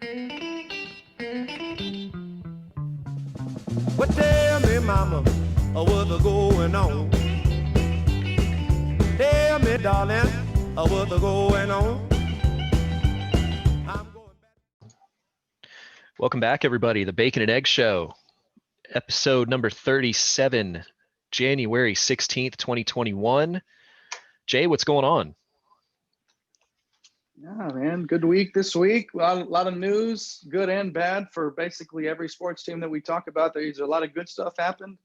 Well, tell me, mama, what's going on? Tell me, darling, what's going on? Welcome back, everybody. The Bacon and Egg Show, episode number 37, January 16th, 2021. Jay, what's going on? Yeah, man. Good week this week. A lot of news, good and bad, for basically every sports team that we talk about. There's a lot of good stuff happened,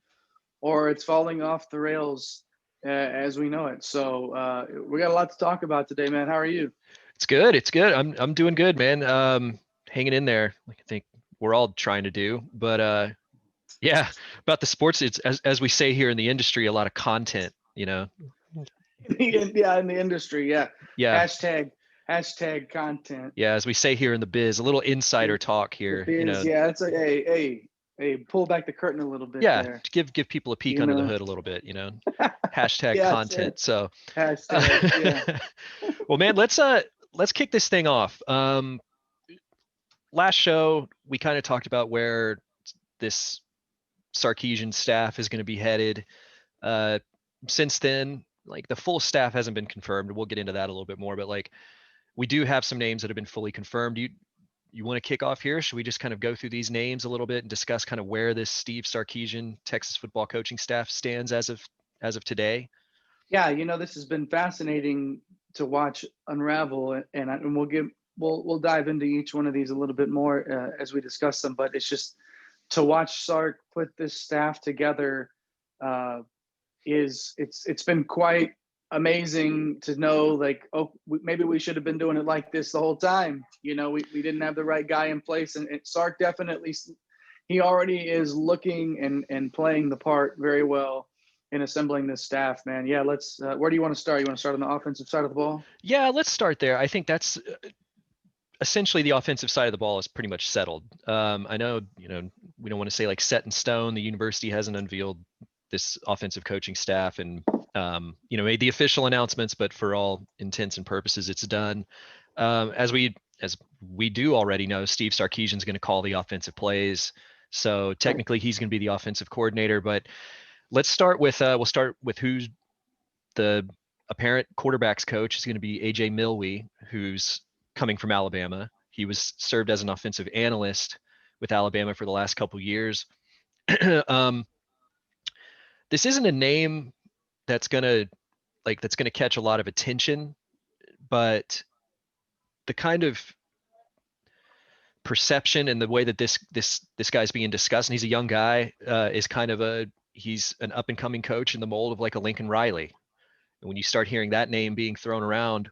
or it's falling off the rails as we know it. So we got a lot to talk about today, man. How are you? It's good. It's good. I'm doing good, man. Hanging in there, like I think we're all trying to do. But yeah, about the sports, it's as we say here in the industry, a lot of content. Yeah, in the industry. Yeah. Hashtag content. Yeah, as we say here in the biz, a little insider talk here. Yeah, it's like, hey, pull back the curtain a little bit. Yeah, there. Give people a peek under the hood a little bit. Hashtag content. So hashtag. Yeah. Well, man, let's kick this thing off. Last show we kind of talked about where this Sarkisian staff is going to be headed. Since then, like, the full staff hasn't been confirmed. We'll get into that a little bit more, but like, we do have some names that have been fully confirmed. You want to kick off here? Should we just kind of go through these names a little bit and discuss kind of where this Steve Sarkisian Texas football coaching staff stands as of today? Yeah, this has been fascinating to watch unravel, and we'll dive into each one of these a little bit more as we discuss them. But it's just to watch Sark put this staff together. It's been quite amazing to know, like, maybe we should have been doing it like this the whole time. We didn't have the right guy in place, and Sark definitely, he already is looking and playing the part very well in assembling this staff, man. Yeah, let's where do you want to start? You want to start on the offensive side of the ball? Yeah, let's start there. I think that's essentially the offensive side of the ball is pretty much settled. I know, we don't want to say like set in stone. The university hasn't unveiled this offensive coaching staff and made the official announcements, but for all intents and purposes, it's done. As we do already know, Steve Sarkisian is going to call the offensive plays, so technically he's going to be the offensive coordinator. But let's start with who's the apparent quarterbacks coach is going to be AJ Milwee, who's coming from Alabama. He was served as an offensive analyst with Alabama for the last couple years. This isn't a name that's gonna catch a lot of attention, but the kind of perception and the way that this guy's being discussed, and he's a young guy, is kind of he's an up and coming coach in the mold of like a Lincoln Riley. And when you start hearing that name being thrown around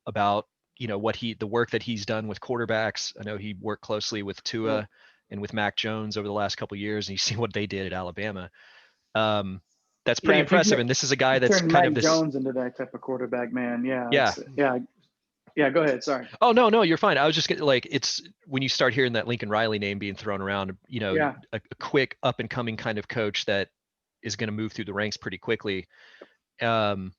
about the work that he's done with quarterbacks, I know he worked closely with Tua and with Mac Jones over the last couple of years, and you see what they did at Alabama. That's pretty impressive. And this is a guy that's kind of this Jones into that type of quarterback, man. Yeah. Go ahead. Sorry. Oh, no, you're fine. I was just like, it's when you start hearing that Lincoln Riley name being thrown around, a quick up and coming kind of coach that is going to move through the ranks pretty quickly. You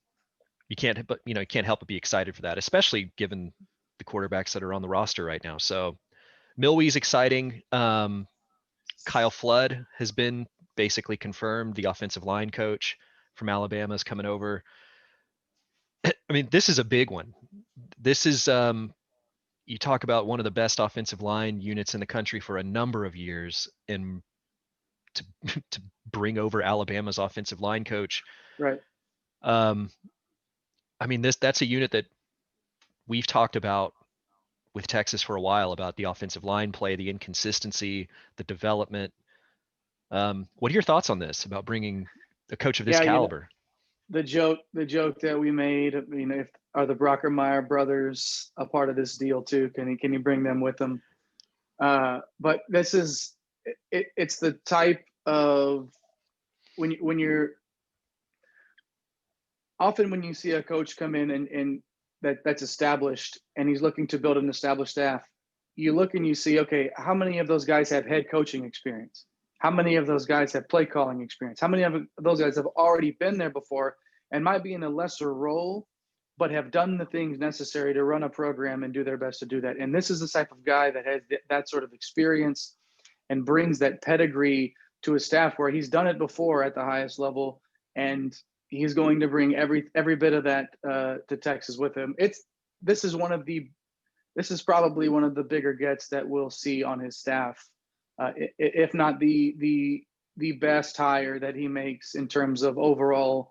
can't help but be excited for that, especially given the quarterbacks that are on the roster right now. So Milwee's exciting. Kyle Flood has been basically confirmed. The offensive line coach from Alabama is coming over. I mean, this is a big one. This is you talk about one of the best offensive line units in the country for a number of years, and to bring over Alabama's offensive line coach. Right. I mean, that's a unit that we've talked about with Texas for a while, about the offensive line play, the inconsistency, the development. What are your thoughts on this, about bringing a coach of this caliber? The joke that we made, are the Brockermeyer brothers a part of this deal too? Can you bring them with them? But this is it's the type of when you see a coach come in and that's established and he's looking to build an established staff, you look and you see, okay, how many of those guys have head coaching experience? How many of those guys have play calling experience? How many of those guys have already been there before and might be in a lesser role, but have done the things necessary to run a program and do their best to do that. And this is the type of guy that has that sort of experience and brings that pedigree to his staff, where he's done it before at the highest level, and he's going to bring every bit of that to Texas with him. This is probably one of the bigger gets that we'll see on his staff, if not the best hire that he makes in terms of overall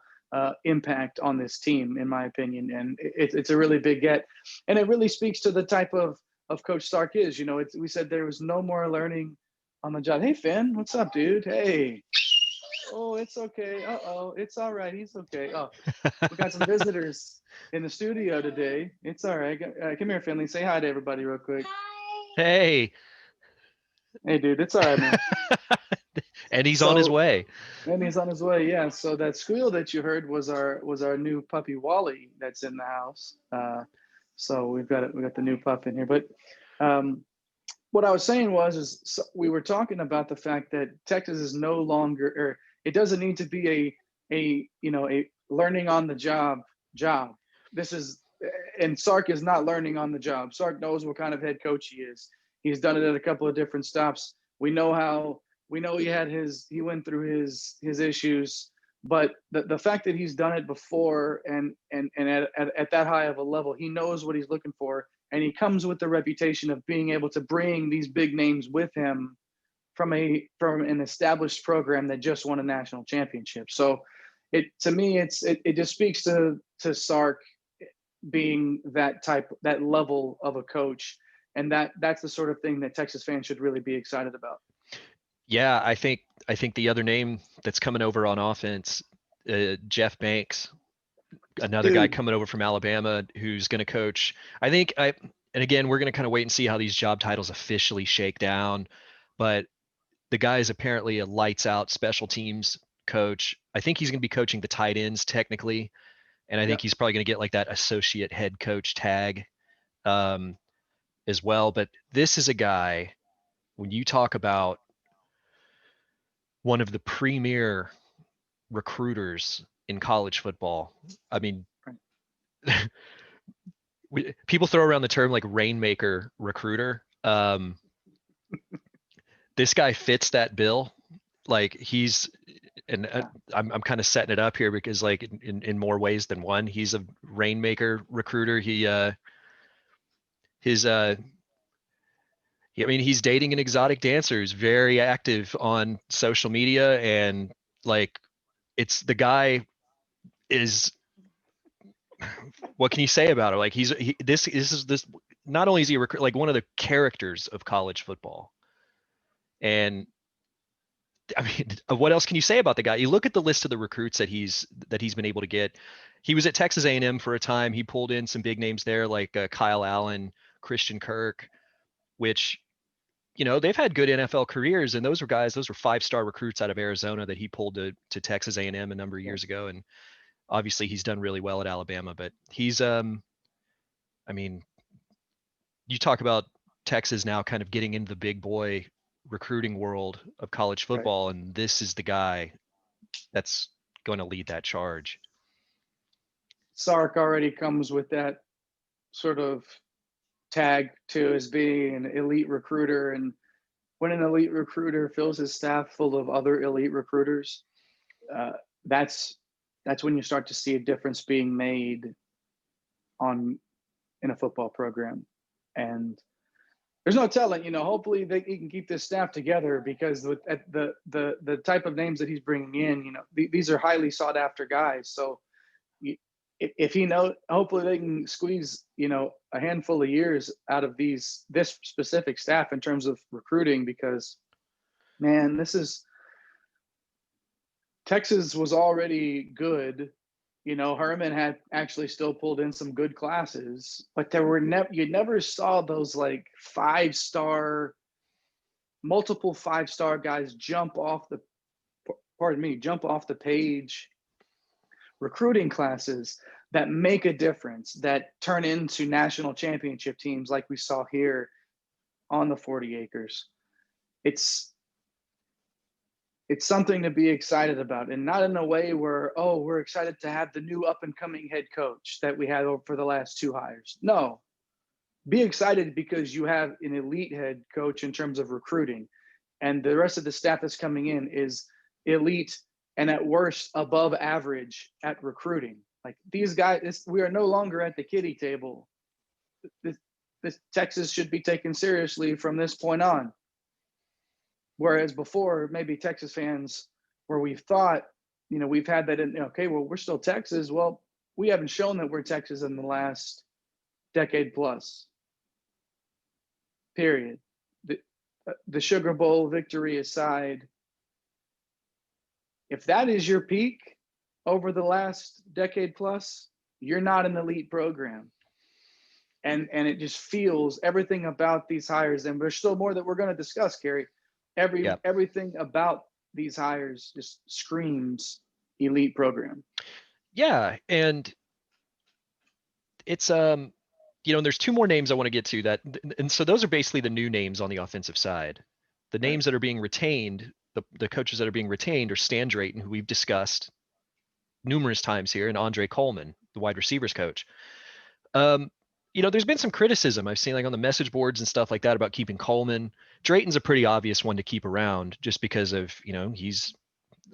impact on this team, in my opinion. And it's a really big get, and it really speaks to the type of Coach Sark is. We said there was no more learning on the job. Hey, Finn, what's up, dude? Hey. Oh, it's okay. Uh-oh, it's all right. He's okay. Oh, we got some visitors in the studio today. It's all right. Come here, Finley. Say hi to everybody real quick. Hey. Hey, dude. It's all right, man. And he's on his way. And he's on his way. Yeah. So that squeal that you heard was our new puppy Wally that's in the house. So we got the new pup in here. But what I was saying is we were talking about the fact that Texas is no longer, or it doesn't need to be a learning on the job. And Sark is not learning on the job. Sark knows what kind of head coach he is. He's done it at a couple of different stops. We know he went through his issues, but the fact that he's done it before and at that high of a level, he knows what he's looking for. And he comes with the reputation of being able to bring these big names with him from an established program that just won a national championship. So it just speaks to Sark being that level of a coach. And that's the sort of thing that Texas fans should really be excited about. Yeah, I think the other name that's coming over on offense, Jeff Banks, another guy coming over from Alabama who's going to coach. And again, we're going to kind of wait and see how these job titles officially shake down, but the guy is apparently a lights out special teams coach. I think he's going to be coaching the tight ends technically. And I think he's probably going to get like that associate head coach tag as well. But this is a guy, when you talk about one of the premier recruiters in college football, I mean, people throw around the term like rainmaker recruiter. This guy fits that bill. Like I'm kind of setting it up here because like in more ways than one, he's a rainmaker recruiter. He's dating an exotic dancer who's very active on social media, and like the guy is, what can you say about it? Like this not only is he like one of the characters of college football. And I mean, what else can you say about the guy? You look at the list of the recruits that he's been able to get. He was at Texas A&M for a time. He pulled in some big names there like Kyle Allen, Christian Kirk, which, they've had good NFL careers. And those were 5-star recruits out of Arizona that he pulled to Texas A&M a number of years ago. And obviously he's done really well at Alabama, but he's, you talk about Texas now kind of getting into the big boy recruiting world of college football, right? And this is the guy that's going to lead that charge. Sark already comes with that sort of tag to as being an elite recruiter, and when an elite recruiter fills his staff full of other elite recruiters, that's when you start to see a difference being made in a football program. And there's no telling, hopefully he can keep this staff together, because the type of names that he's bringing in, these are highly sought after guys. So if he knows, hopefully they can squeeze, a handful of years out of this specific staff in terms of recruiting, because, man, Texas was already good. Herman had actually still pulled in some good classes, but you never saw those like multiple 5-star guys jump off the page recruiting classes that make a difference, that turn into national championship teams like we saw here on the 40 acres. it's something to be excited about, and not in a way where, oh, we're excited to have the new up and coming head coach that we had over for the last 2 hires. No, be excited because you have an elite head coach in terms of recruiting, and the rest of the staff that's coming in is elite and at worst above average at recruiting. Like these guys, we are no longer at the kiddie table. This Texas should be taken seriously from this point on. Whereas before, maybe Texas fans, where we've thought, we've had that in, okay, well, we're still Texas. Well, we haven't shown that we're Texas in the last decade plus. Period. The Sugar Bowl victory aside, if that is your peak over the last decade plus, you're not an elite program. And it just feels everything about these hires, and there's still more that we're going to discuss, Kerry. Everything about these hires just screams elite program. Yeah, and it's there's 2 more names I want to get to that, and so those are basically the new names on the offensive side. The names that are being retained, the coaches that are being retained are Stan Drayton, who we've discussed numerous times here, and Andre Coleman, the wide receivers coach. There's been some criticism I've seen like on the message boards and stuff like that about keeping Coleman. Drayton's a pretty obvious one to keep around just because of, he's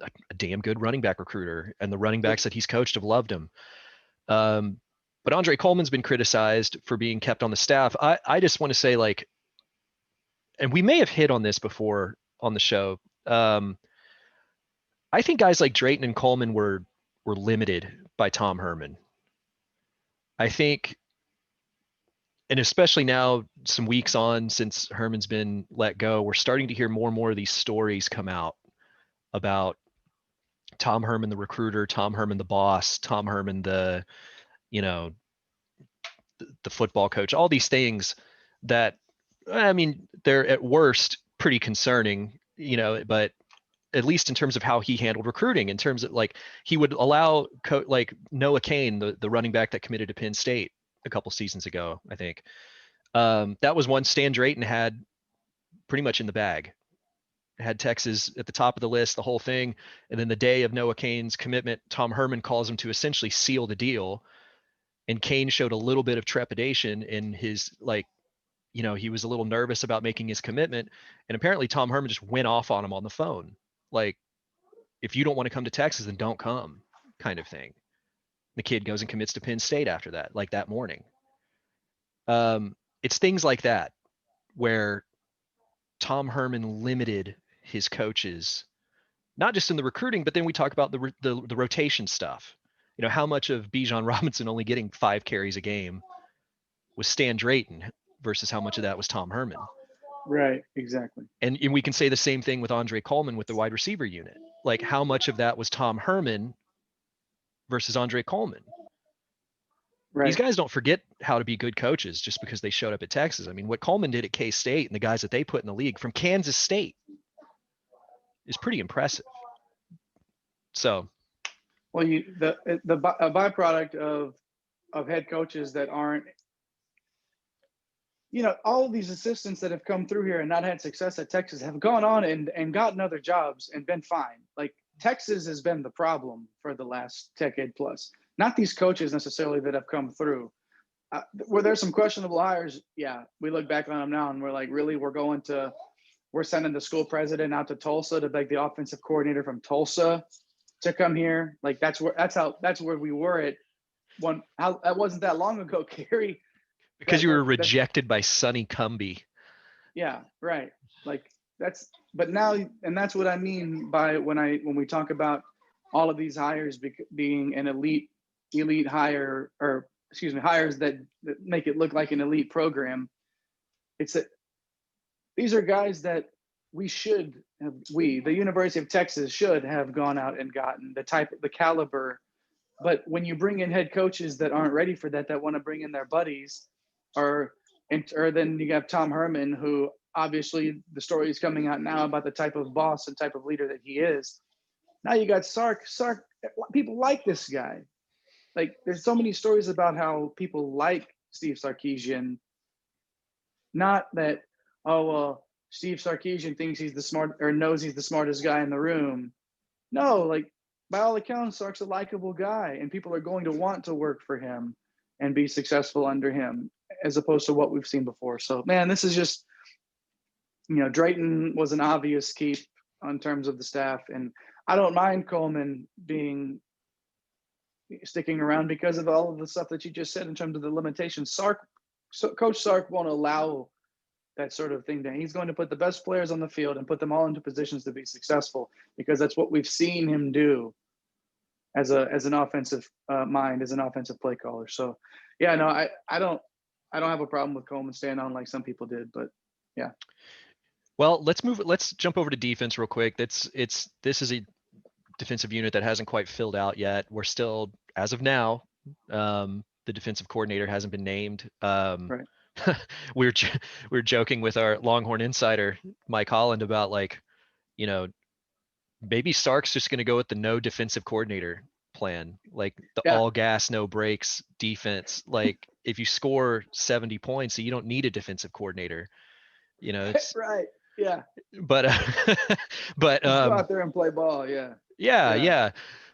a damn good running back recruiter, and the running backs that he's coached have loved him. But Andre Coleman's been criticized for being kept on the staff. I just want to say, like, and we may have hit on this before on the show. I think guys like Drayton and Coleman were limited by Tom Herman. I think, and especially now, some weeks on since Herman's been let go, we're starting to hear more and more of these stories come out about Tom Herman, the recruiter, Tom Herman, the boss, Tom Herman, the football coach, all these things that, I mean, they're at worst pretty concerning, but at least in terms of how he handled recruiting, in terms of like, he would allow like Noah Cain, the running back that committed to Penn State a couple seasons ago, I think. That was one Stan Drayton had pretty much in the bag. Had Texas at the top of the list, the whole thing. And then the day of Noah Cain's commitment, Tom Herman calls him to essentially seal the deal. And Cain showed a little bit of trepidation in his, like, he was a little nervous about making his commitment. And apparently Tom Herman just went off on him on the phone. Like, if you don't want to come to Texas, then don't come, kind of thing. The kid goes and commits to Penn State after that, like that morning. It's things like that where Tom Herman limited his coaches, not just in the recruiting, but then we talk about the rotation stuff. How much of Bijan Robinson only getting 5 carries a game was Stan Drayton versus how much of that was Tom Herman. Right, exactly. And we can say the same thing with Andre Coleman with the wide receiver unit. Like, how much of that was Tom Herman versus Andre Coleman? Right. These guys don't forget how to be good coaches just because they showed up at Texas. I mean, what Coleman did at K-State and the guys that they put in the league from Kansas State is pretty impressive. So, well, a byproduct of head coaches that aren't, all of these assistants that have come through here and not had success at Texas have gone on and gotten other jobs and been fine. Like, Texas has been the problem for the last decade plus. Not these coaches necessarily that have come through. Were there some questionable hires? Yeah, we look back on them now and we're like, really? We're sending the school president out to Tulsa to beg the offensive coordinator from Tulsa to come here. Like, that's where we were at one. That wasn't that long ago, Kerry. Because you were rejected by Sonny Cumbie. Yeah, right. Like, but now, and that's what I mean by when we talk about all of these hires being an elite hire, or excuse me, hires that make it look like an elite program. It's that these are guys that the University of Texas should have gone out and gotten the caliber. But when you bring in head coaches that aren't ready for that want to bring in their buddies, or then you have Tom Herman, who obviously the story is coming out now about the type of boss and type of leader that he is. Now you got Sark. Sark, people like this guy. Like, there's so many stories about how people like Steve Sarkisian. Not that, Steve Sarkisian thinks he's the smart or knows he's the smartest guy in the room. No, like by all accounts, Sark's a likable guy, and people are going to want to work for him and be successful under him, as opposed to what we've seen before. So, man, this is just, Drayton was an obvious keep on terms of the staff, and I don't mind Coleman sticking around because of all of the stuff that you just said in terms of the limitations. Coach Sark won't allow that sort of thing. He's going to put the best players on the field and put them all into positions to be successful, because that's what we've seen him do as an offensive mind, as an offensive play caller. So, yeah, no, I don't have a problem with Coleman staying on like some people did, but yeah. Well, let's jump over to defense real quick. This is a defensive unit that hasn't quite filled out yet. We're still, as of now, the defensive coordinator hasn't been named. Right. We're joking with our Longhorn insider Mike Holland about maybe Sark's just going to go with the no defensive coordinator plan, like the all gas no breaks defense. Like if you score 70 points, you don't need a defensive coordinator. It's right. Yeah. But go out there and play ball. Yeah.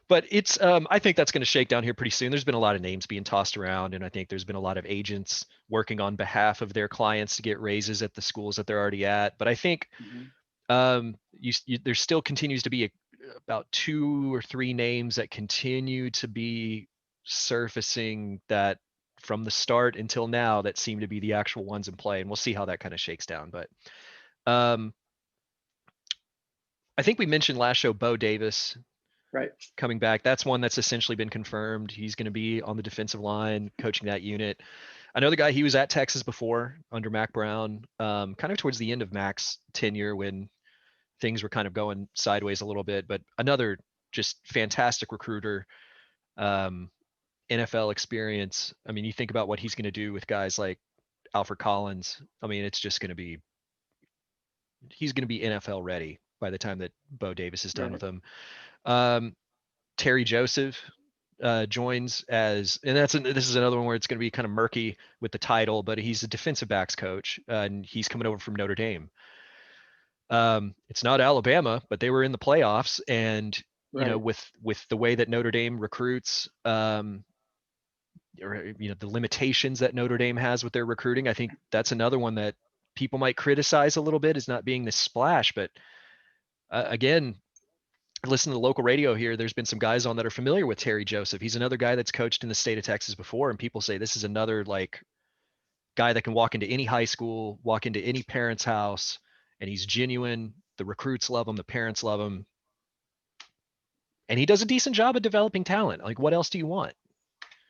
But it's I think that's going to shake down here pretty soon. There's been a lot of names being tossed around, and I think there's been a lot of agents working on behalf of their clients to get raises at the schools that they're already at. But I think there still continues to be about 2 or 3 names that continue to be surfacing that from the start until now that seem to be the actual ones in play, and we'll see how that kind of shakes down. But I think we mentioned last show Bo Davis. Right. Coming back. That's one that's essentially been confirmed. He's going to be on the defensive line coaching that unit. I know the guy, he was at Texas before under Mac Brown, kind of towards the end of Mac's tenure when things were kind of going sideways a little bit, but another just fantastic recruiter, NFL experience. I mean, you think about what he's going to do with guys like Alfred Collins. I mean, it's just going to be, he's going to be NFL ready by the time that Bo Davis is done with him. Terry Joseph joins as, and this is another one where it's going to be kind of murky with the title, but he's a defensive backs coach, and he's coming over from Notre Dame. It's not Alabama, but they were in the playoffs, and with the way that Notre Dame recruits, or the limitations that Notre Dame has with their recruiting, I think that's another one that people might criticize a little bit as not being this splash. But again, listen to the local radio here. There's been some guys on that are familiar with Terry Joseph. He's another guy that's coached in the state of Texas before, and people say this is another guy that can walk into any high school, walk into any parent's house, and he's genuine. The recruits love him, the parents love him, and he does a decent job of developing talent. Like, what else do you want?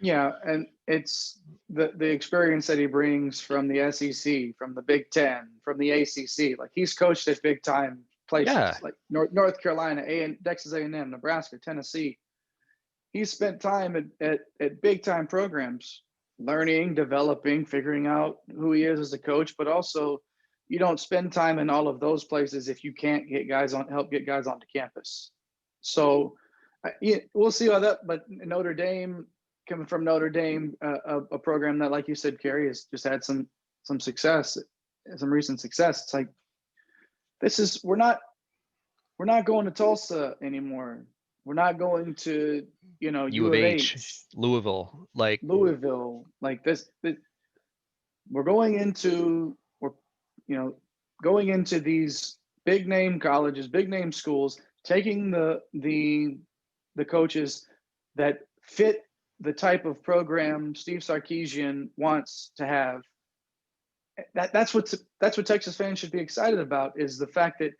Yeah, and it's the experience that he brings from the SEC, from the Big Ten, from the ACC. Like, he's coached at big time places, like North Carolina, Texas A&M, Nebraska, Tennessee. He's spent time at big time programs, learning, developing, figuring out who he is as a coach. But also, you don't spend time in all of those places if you can't help get guys onto campus. So we'll see how that. But Notre Dame, coming from Notre Dame, a program that, like you said, Kerry, has just had some success, some recent success. It's like, we're not going to Tulsa anymore. We're not going to, U of H, Louisville, like this. We're going into these big name colleges, big name schools, taking the coaches that fit the type of program Steve Sarkisian wants to have. That's what Texas fans should be excited about, is the fact that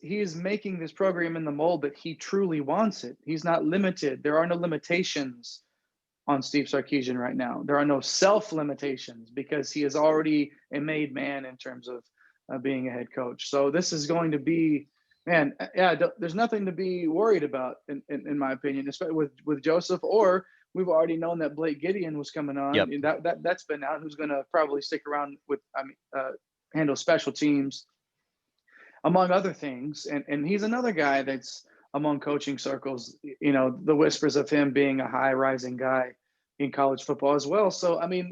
he is making this program in the mold that he truly wants it. He's not limited. There are no limitations on Steve Sarkisian right now. There are no self-limitations, because he is already a made man in terms of being a head coach. So this is going to be, there's nothing to be worried about in my opinion, especially with Joseph. Or we've already known that Blake Gideon was coming on. Yep. And that's been out. Who's going to probably stick around with, handle special teams, among other things. And he's another guy that's among coaching circles, the whispers of him being a high rising guy in college football as well. So, I mean,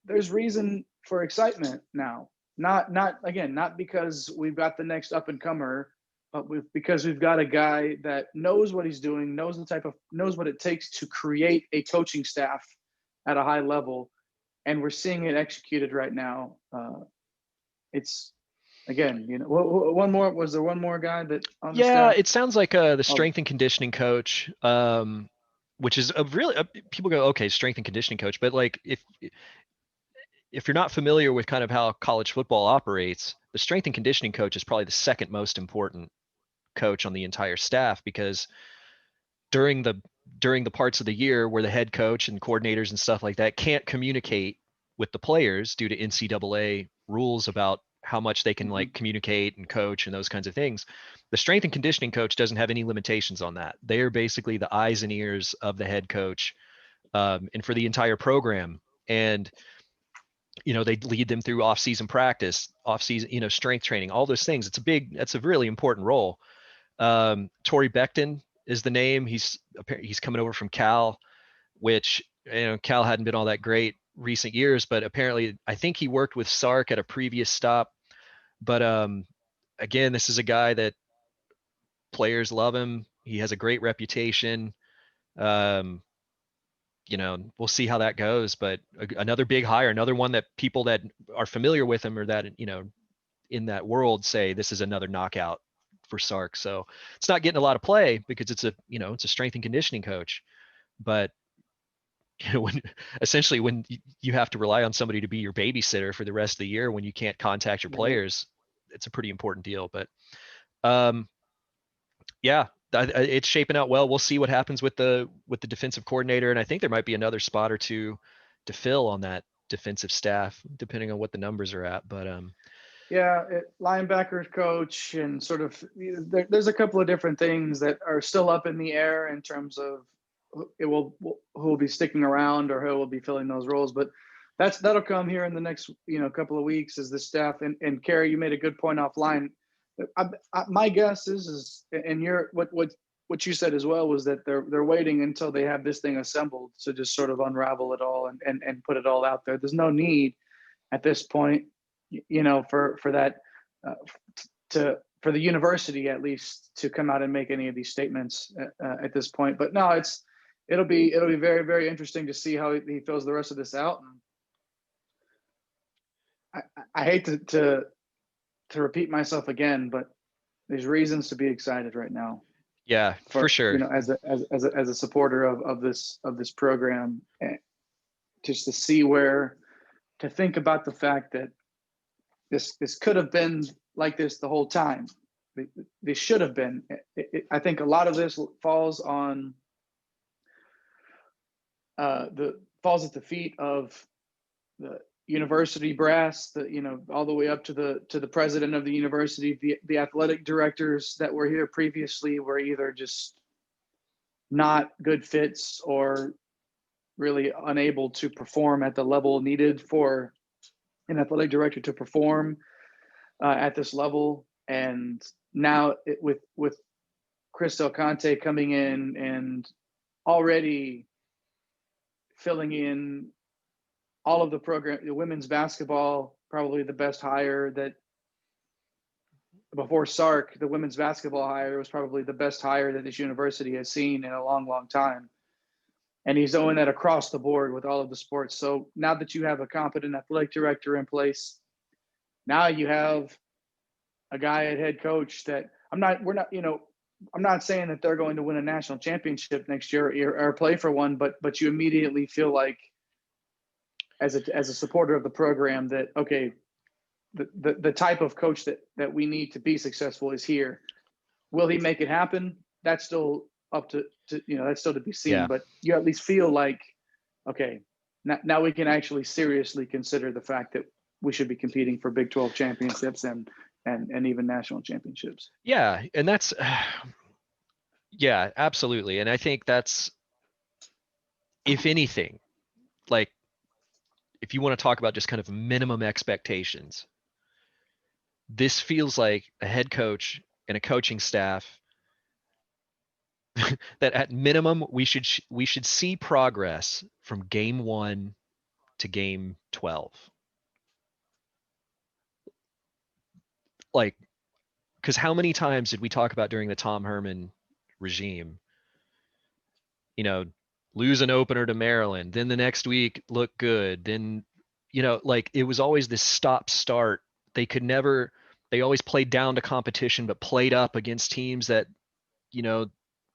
there's reason for excitement now. not because we've got the next up and comer, but because we've got a guy that knows what he's doing, knows what it takes to create a coaching staff at a high level, and we're seeing it executed right now. It's again, was there one more guy that on the staff? It sounds like the strength and conditioning coach, which is a really people go, okay, strength and conditioning coach, but like if you're not familiar with kind of how college football operates, the strength and conditioning coach is probably the second most important coach on the entire staff, because during the parts of the year where the head coach and coordinators and stuff like that can't communicate with the players due to NCAA rules about how much they can like communicate and coach and those kinds of things, the strength and conditioning coach doesn't have any limitations on that. They are basically the eyes and ears of the head coach, and for the entire program. And they lead them through off-season practice, off-season, strength training, all those things. That's a really important role. Torrey Becton is the name. He's coming over from Cal, which, Cal hadn't been all that great recent years, but apparently I think he worked with Sark at a previous stop. But again, this is a guy that players love him. He has a great reputation. We'll see how that goes, but another big hire, another one that people that are familiar with him or that, in that world say this is another knockout for Sark. So it's not getting a lot of play because it's a strength and conditioning coach, but when you have to rely on somebody to be your babysitter for the rest of the year, when you can't contact your players, it's a pretty important deal. But it's shaping out well. We'll see what happens with the defensive coordinator, and I think there might be another spot or two to fill on that defensive staff, depending on what the numbers are at. But linebackers coach, and sort of there's a couple of different things that are still up in the air in terms of who will be sticking around or who will be filling those roles. But that'll come here in the next couple of weeks as the staff. And Kerry, you made a good point offline. My guess is, and what you said as well, was that they're waiting until they have this thing assembled to just sort of unravel it all and put it all out there. There's no need at this point, for that for the university at least to come out and make any of these statements at this point. But no, it'll be very, very interesting to see how he fills the rest of this out. And I hate to repeat myself again, but there's reasons to be excited right now. Yeah, for sure. As a supporter of this program, just to see to think about the fact that this could have been like this the whole time. This should have been. I think a lot of this falls on at the feet of the university brass, all the way up to the president of the university. The athletic directors that were here previously were either just not good fits or really unable to perform at the level needed for an athletic director to perform at this level. And now with Chris Del Conte coming in and already filling in all of the program, the women's basketball, probably the best hire that before Sark, the women's basketball hire was probably the best hire that this university has seen in a long, long time. And he's doing that across the board with all of the sports. So now that you have a competent athletic director in place, now you have a guy at head coach that I'm not saying that they're going to win a national championship next year or play for one, but you immediately feel like, as a supporter of the program, that okay, the type of coach that we need to be successful is here. Will he make it happen? That's still up to that's still to be seen. Yeah. But you at least feel like, okay, now we can actually seriously consider the fact that we should be competing for Big 12 championships and even national championships. Yeah, and that's yeah, absolutely. And I think that's, if anything, like, if you want to talk about just kind of minimum expectations, this feels like a head coach and a coaching staff that at minimum we should see progress from game 1 to game 12. like, because how many times did we talk about during the Tom Herman regime, lose an opener to Maryland, then the next week look good, then, like it was always this stop start. They always played down to competition, but played up against teams that,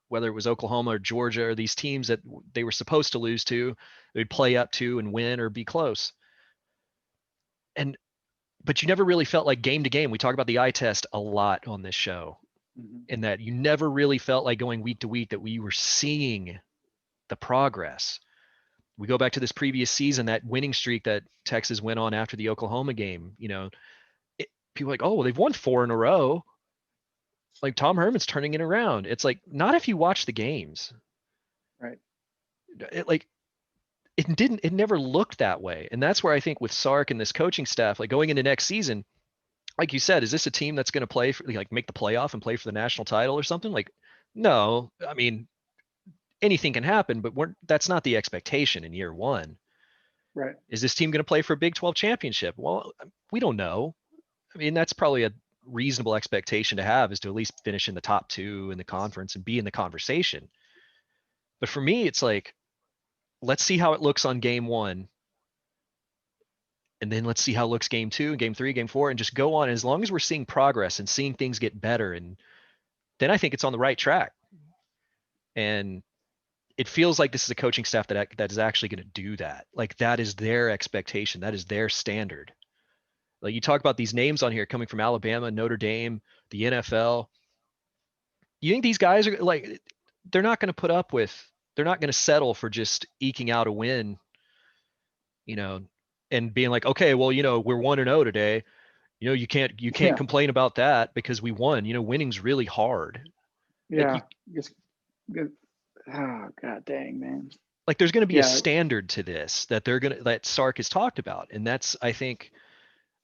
whether it was Oklahoma or Georgia or these teams that they were supposed to lose to, they'd play up to and win or be close. But you never really felt like game to game. We talk about the eye test a lot on this show, in that you never really felt like going week to week that we were seeing the progress. We go back to this previous season, that winning streak that Texas went on after the Oklahoma game, people are like, oh, well, they've won 4 in a row. Like Tom Herman's turning it around. It's like, not if you watch the games. Right. It never looked that way. And that's where I think with Sark and this coaching staff, like going into next season, like you said, is this a team that's going to play for, like, make the playoff and play for the national title or something? Like, no, I mean, anything can happen, but that's not the expectation in year one. Right. Is this team going to play for a Big 12 championship? Well, we don't know. I mean, that's probably a reasonable expectation to have, is to at least finish in the top 2 in the conference and be in the conversation. But for me, it's like, let's see how it looks on game 1. And then let's see how it looks game 2, game 3, game 4, and just go on. As long as we're seeing progress and seeing things get better, and then I think it's on the right track. And it feels like this is a coaching staff that is actually going to do that. Like, that is their expectation. That is their standard. Like, you talk about these names on here coming from Alabama, Notre Dame, the NFL. You think these guys are like, they're not going to settle for just eking out a win, and being like, okay, well, we're 1-0 today. You can't complain about that because we won. Winning's really hard. Yeah. Oh, God dang, man. Like, there's going to be a standard to this that Sark has talked about. And that's, I think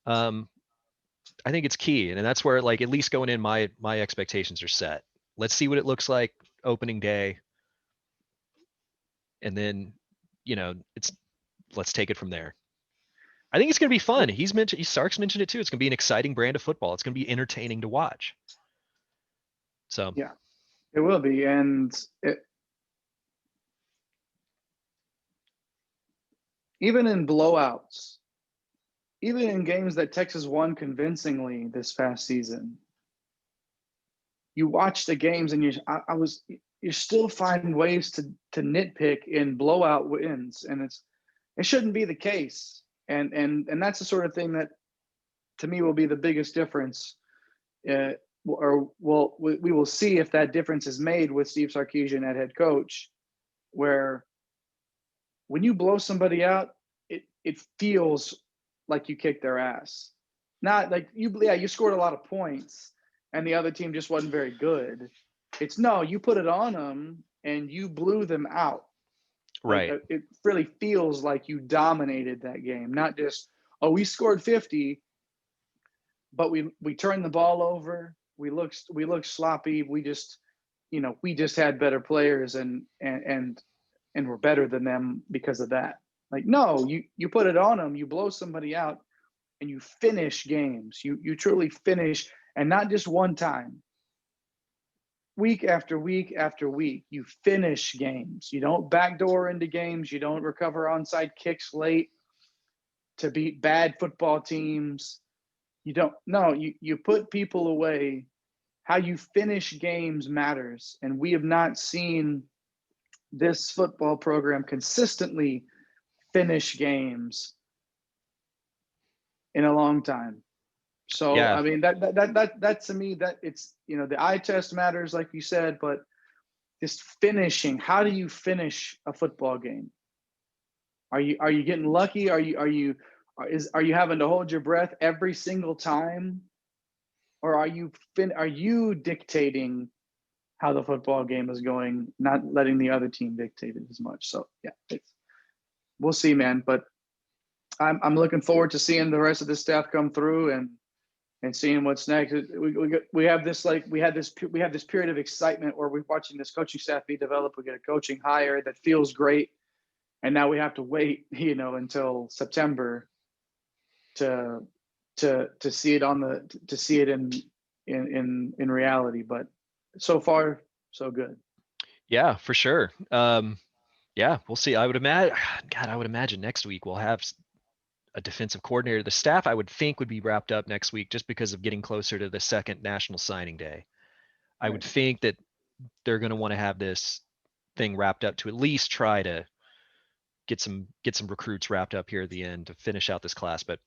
it's key. And that's where, like, at least going in, my expectations are set. Let's see what it looks like opening day. And then, let's take it from there. I think it's going to be fun. Sark's mentioned it too. It's going to be an exciting brand of football. It's going to be entertaining to watch. So yeah, it will be. And even in blowouts, even in games that Texas won convincingly this past season, you watch the games and you still find ways to nitpick in blowout wins, and it shouldn't be the case. And that's the sort of thing that, to me, will be the biggest difference. We will see if that difference is made with Steve Sarkisian at head coach, where when you blow somebody out, it feels like you kicked their ass. Not like you scored a lot of points and the other team just wasn't very good. It's no, you put it on them and you blew them out. Right. Like, it really feels like you dominated that game, not just, oh, we scored 50, but we turned the ball over. We looked sloppy. We just had better players and we're better than them because of that. Like, no, you put it on them, you blow somebody out, and you finish games. You truly finish, and not just one time. Week after week after week, you finish games. You don't backdoor into games. You don't recover onside kicks late to beat bad football teams. You put people away. How you finish games matters. And we have not seen this football program consistently finish games in a long time. So, yeah. I mean, that to me, that it's, the eye test matters, like you said, but just finishing, how do you finish a football game? Are you getting lucky? Are you having to hold your breath every single time? Or are you dictating how the football game is going, not letting the other team dictate it as much? So yeah, we'll see, man. But I'm looking forward to seeing the rest of the staff come through and seeing what's next. We have this period of excitement where we're watching this coaching staff be developed. We get a coaching hire that feels great, and now we have to wait, until September to to see it in reality. But so far, so good. Yeah, for sure. Yeah, we'll see. I would imagine next week we'll have a defensive coordinator. The staff, I would think, would be wrapped up next week just because of getting closer to the second national signing day. I would think that they're going to want to have this thing wrapped up to at least try to get some recruits wrapped up here at the end to finish out this class. But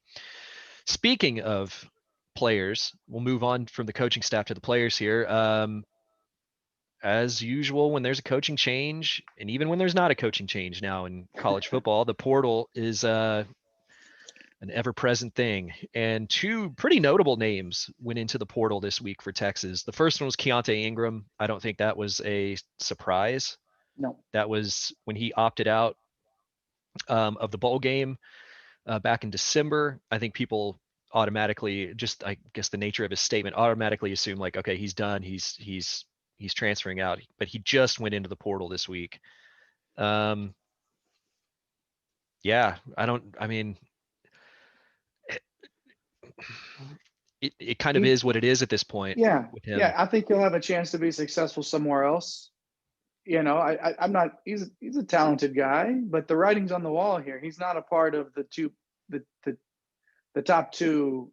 speaking of players, we'll move on from the coaching staff to the players here. As usual, when there's a coaching change, and even when there's not a coaching change now in college football, the portal is an ever-present thing. And two pretty notable names went into the portal this week for Texas. The first one was Keontae Ingram. I don't think that was a surprise. No. That was when he opted out of the bowl game back in December. I think people automatically, just I guess the nature of his statement, automatically assume like, okay, he's done. He's transferring out, but he just went into the portal this week. Yeah, I mean, it kind of is what it is at this point. Yeah. With him. Yeah. I think he'll have a chance to be successful somewhere else. You know, I'm not, he's a talented guy, but the writing's on the wall here. He's not a part of the top two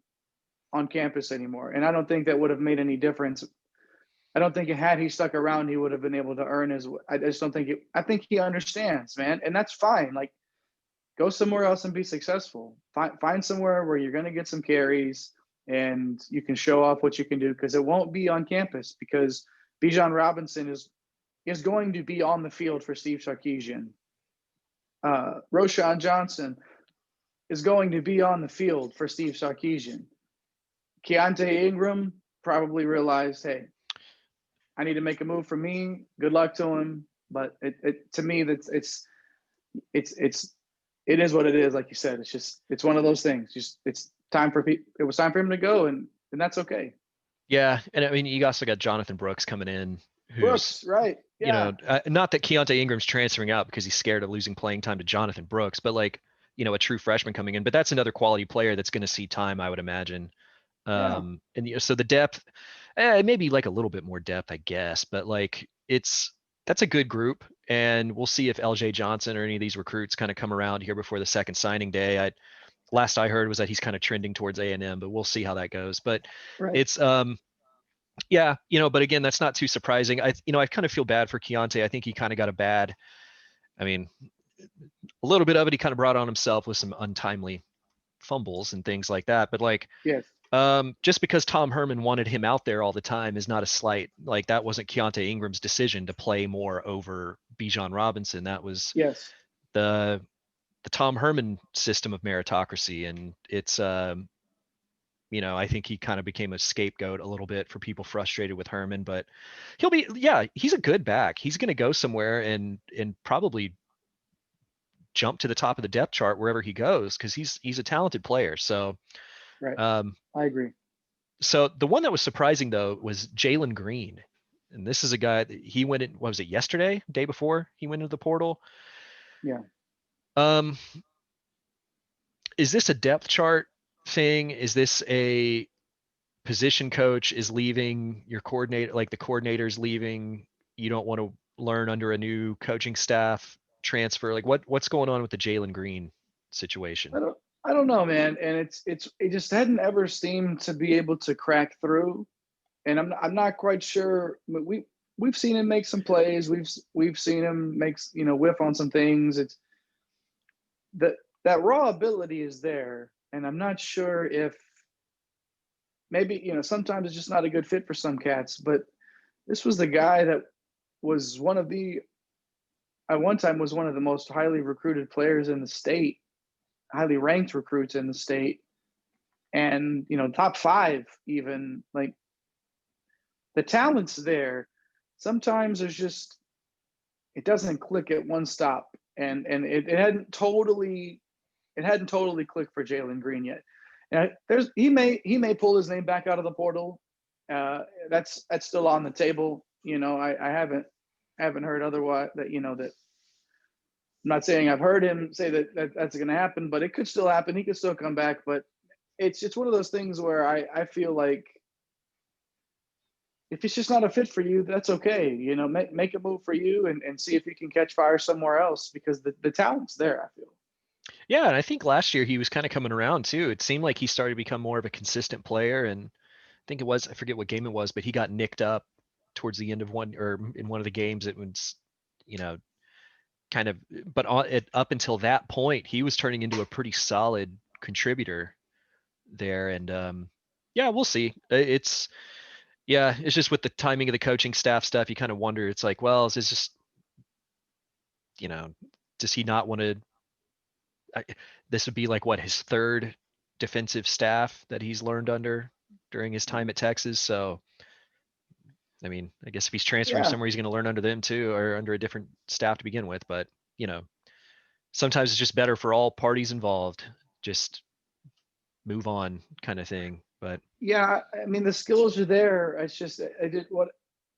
on campus anymore. And I don't think that would have made any difference. I don't think had he stuck around, he would have been able to earn his. I just don't think I think he understands, man, and that's fine. Like, go somewhere else and be successful. Find somewhere where you're going to get some carries and you can show off what you can do, because it won't be on campus, because Bijan Robinson is going to be on the field for Steve Sarkisian. Roschon Johnson is going to be on the field for Steve Sarkisian. Keontae Ingram probably realized, hey, I need to make a move for me. Good luck to him. But to me, it is what it is. Like you said, it's one of those things. It was time for him to go, and that's okay. Yeah, and I mean, you also got Jonathan Brooks coming in. Brooks, right? Yeah. You know, not that Keontae Ingram's transferring out because he's scared of losing playing time to Jonathan Brooks, but like, you know, a true freshman coming in. But that's another quality player that's going to see time, I would imagine. And so the depth, maybe like a little bit more depth, I guess, but like that's a good group, and we'll see if LJ Johnson or any of these recruits kind of come around here before the second signing day. Last I heard was that he's kind of trending towards A&M, but we'll see how that goes. But it's yeah, you know, but again, that's not too surprising. I kind of feel bad for Keontae. I think he kind of got a little bit of it he kind of brought on himself with some untimely fumbles and things like that. But like, yes. Just because Tom Herman wanted him out there all the time is not a slight. Like, that wasn't Keontae Ingram's decision to play more over Bijan Robinson. That was the Tom Herman system of meritocracy. And it's, I think he kind of became a scapegoat a little bit for people frustrated with Herman, but he's a good back. He's going to go somewhere and probably jump to the top of the depth chart wherever he goes, because he's a talented player. So, I agree. So the one that was surprising though was Jalen Green, and this is a guy that he went in. What was it, yesterday? Day before he went into the portal. Yeah. Is this a depth chart thing? Is this a position coach is leaving, your coordinator, like the coordinator's leaving, you don't want to learn under a new coaching staff, transfer? Like what's going on with the Jalen Green situation? I don't know, man. And it just hadn't ever seemed to be able to crack through. And I'm not quite sure. We've seen him make some plays. We've seen him make, whiff on some things. It's that raw ability is there. And I'm not sure if maybe, sometimes it's just not a good fit for some cats, but this was the guy that was at one time was one of the most highly recruited players in the state, highly ranked recruits in the state, and top 5 even. Like, the talent's there. Sometimes there's just, it doesn't click at one stop, and it hadn't totally clicked for Jalen Green yet. And he may pull his name back out of the portal. That's still on the table. I haven't heard otherwise, that that. I'm not saying I've heard him say that that's going to happen, but it could still happen. He could still come back. But it's one of those things where I feel like if it's just not a fit for you, that's okay. You know, make a move for you and see if you can catch fire somewhere else, because the talent's there, I feel. Yeah, and I think last year he was kind of coming around too. It seemed like he started to become more of a consistent player, and I think it was, I forget what game it was, but he got nicked up towards the end of one, or in one of the games. It was, you know, kind of, but up until that point, he was turning into a pretty solid contributor there. And yeah, we'll see. It's just with the timing of the coaching staff stuff, you kind of wonder. It's like, well, is this just, you know, does he not want to? This would be like what, his third defensive staff that he's learned under during his time at Texas. So, I mean, I guess if he's transferring Yeah. somewhere, he's going to learn under them too, or under a different staff to begin with. But, you know, sometimes it's just better for all parties involved. Just move on, kind of thing. But Yeah, I mean, the skills are there. It's just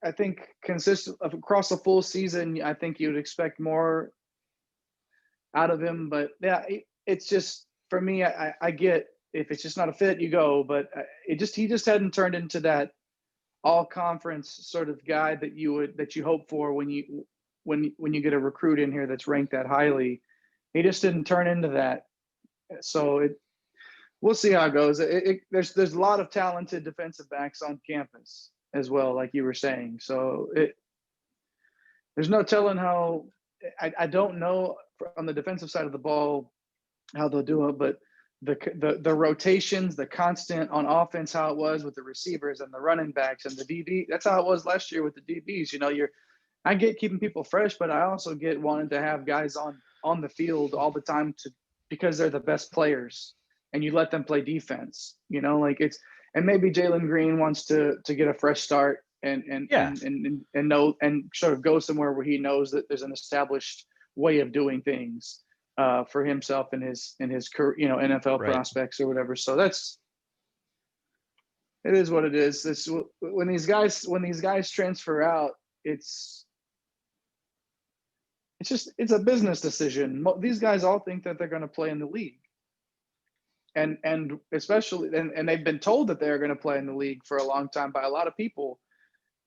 I think consistent across the full season. I think you would expect more out of him. But yeah, it's just, for me, I get, if it's just not a fit, you go. But he just hadn't turned into that all conference sort of guy that you hope for when you get a recruit in here that's ranked that highly. He just didn't turn into that. So we'll see how it goes. There's a lot of talented defensive backs on campus as well, like you were saying. So there's no telling how. I don't know on the defensive side of the ball how they'll do it, but the rotations, the constant on offense, how it was with the receivers and the running backs and the DB. That's how it was last year with the DBs. You know, I get keeping people fresh, but I also get wanting to have guys on the field all the time because they're the best players, and you let them play defense. You know, like and maybe Jalen Green wants to get a fresh start and know and sort of go somewhere where he knows that there's an established way of doing things for himself and his career, you know, NFL prospects or whatever. So it is what it is. When these guys transfer out, it's a business decision. These guys all think that they're going to play in the league, and especially and they've been told that they're going to play in the league for a long time by a lot of people.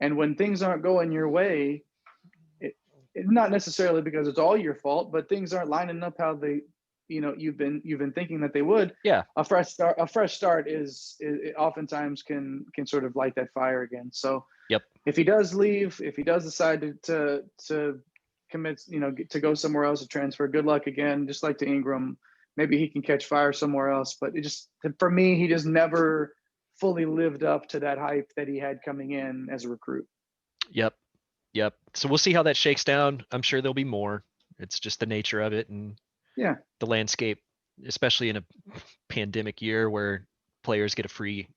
And when things aren't going your way, not necessarily because it's all your fault, but things aren't lining up how they, you know, you've been thinking that they would. Yeah, a fresh start is oftentimes can sort of light that fire again. So yep. If he does leave, if he does decide to commit, you know, to go somewhere else, to transfer, good luck again. Just like to Ingram, maybe he can catch fire somewhere else. But for me, he just never fully lived up to that hype that he had coming in as a recruit. Yep. So we'll see how that shakes down. I'm sure there'll be more. It's just the nature of it, and the landscape, especially in a pandemic year where players get a free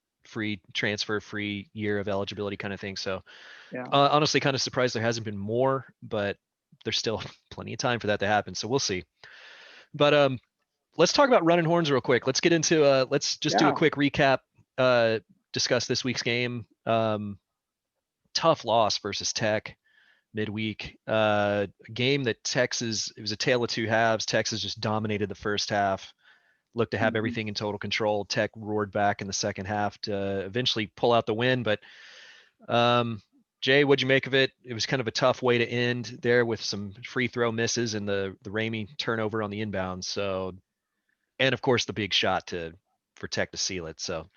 transfer, free year of eligibility kind of thing. So honestly, kind of surprised there hasn't been more, but there's still plenty of time for that to happen. So we'll see. But let's talk about Runnin Horns real quick. Let's get into let's just do a quick recap, discuss this week's game. Tough loss versus Tech midweek. A game that Texas, it was a tale of two halves. Texas just dominated the first half, looked to have everything in total control. Tech roared back in the second half to eventually pull out the win. But Jay, what'd you make of it? It was kind of a tough way to end there with some free throw misses and the Ramey turnover on the inbound. So, and of course the big shot for Tech to seal it. So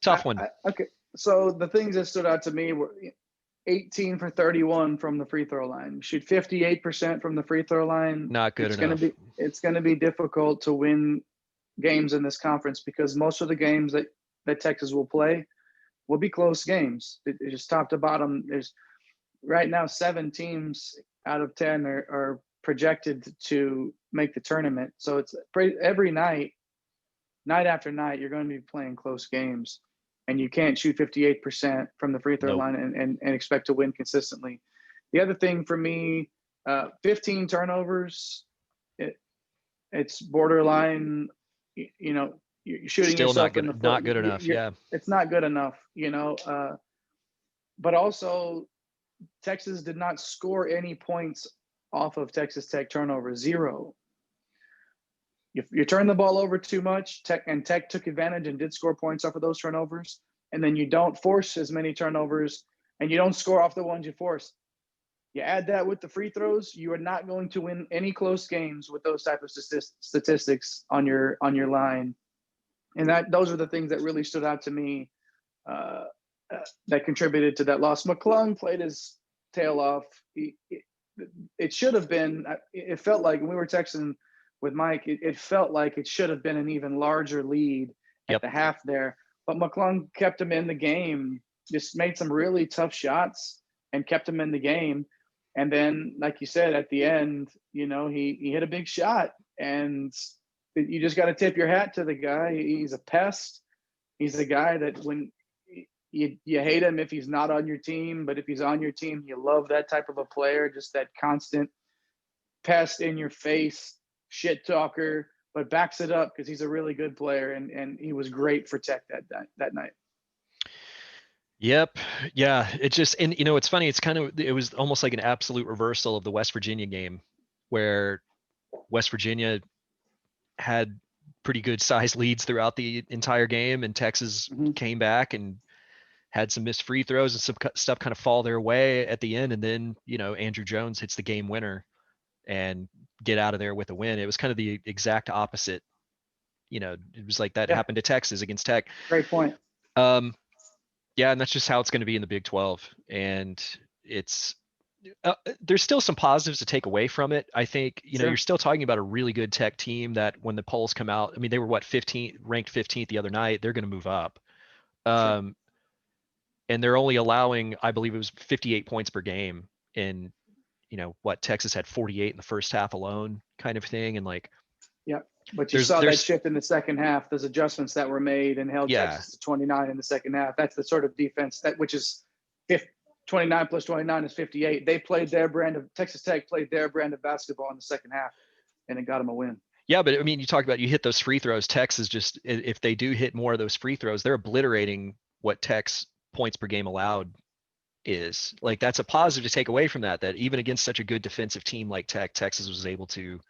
tough one. Okay. So the things that stood out to me were 18 for 31 from the free throw line. Shoot 58% from the free throw line. Not good enough. It's going to be difficult to win games in this conference, because most of the games that Texas will play will be close games. It's just top to bottom. There's right now 7 teams out of 10 are projected to make the tournament. So it's every night after night, you're going to be playing close games. And you can't shoot 58% from the free throw line and expect to win consistently. The other thing for me, 15 turnovers, it's borderline, you know, you're shooting still yourself not good, in the foot. not good enough. Yeah. It's not good enough, you know. But also, Texas did not score any points off of Texas Tech turnovers, 0. you turn the ball over too much, Tech took advantage and did score points off of those turnovers, and then you don't force as many turnovers and you don't score off the ones you force. You add that with the free throws, you are not going to win any close games with those type of statistics on your line. And those are the things that really stood out to me that contributed to that loss. McClung played his tail off. It should have been, it felt like when we were texting with Mike, it felt like it should have been an even larger lead at the half there. But McClung kept him in the game, just made some really tough shots and kept him in the game. And then, like you said, at the end, you know, he hit a big shot, and you just got to tip your hat to the guy. He's a pest. He's a guy that when you hate him if he's not on your team, but if he's on your team, you love that type of a player, just that constant pest in your face, shit talker, but backs it up because he's a really good player, and he was great for Tech that night. Yep. Yeah. It just, and you know, it's funny. It was almost like an absolute reversal of the West Virginia game, where West Virginia had pretty good sized leads throughout the entire game, and Texas came back and had some missed free throws and some stuff kind of fall their way at the end. And then, you know, Andrew Jones hits the game winner and get out of there with a win. It was kind of the exact opposite. You know, it was like that happened to Texas against Tech. Great point. Yeah, and that's just how it's going to be in the Big 12. And it's there's still some positives to take away from it. I think, you know, you're still talking about a really good Tech team that when the polls come out, I mean, they were ranked 15th the other night. They're going to move up. And they're only allowing, I believe it was 58 points per game. And, you know, Texas had 48 in the first half alone, kind of thing. And like, but you saw that shift in the second half. There's adjustments that were made and held Texas to 29 in the second half. That's the sort of defense which is 29 plus 29 is 58. Texas Tech played their brand of basketball in the second half, and it got them a win. Yeah, but I mean, you talk about, you hit those free throws. Texas just, if they do hit more of those free throws, they're obliterating what Tech's points per game allowed is. Like, that's a positive to take away from that even against such a good defensive team like Tech, Texas was able to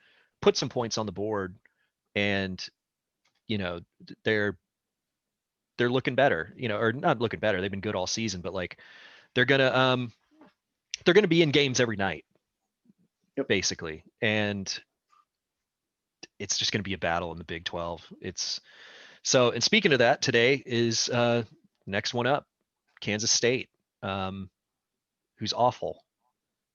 put some points on the board. And, you know, they're looking better, or not looking better. They've been good all season, but like they're gonna be in games every night, basically. And it's just gonna be a battle in the Big 12. And speaking of that, today is next one up, Kansas State, who's awful.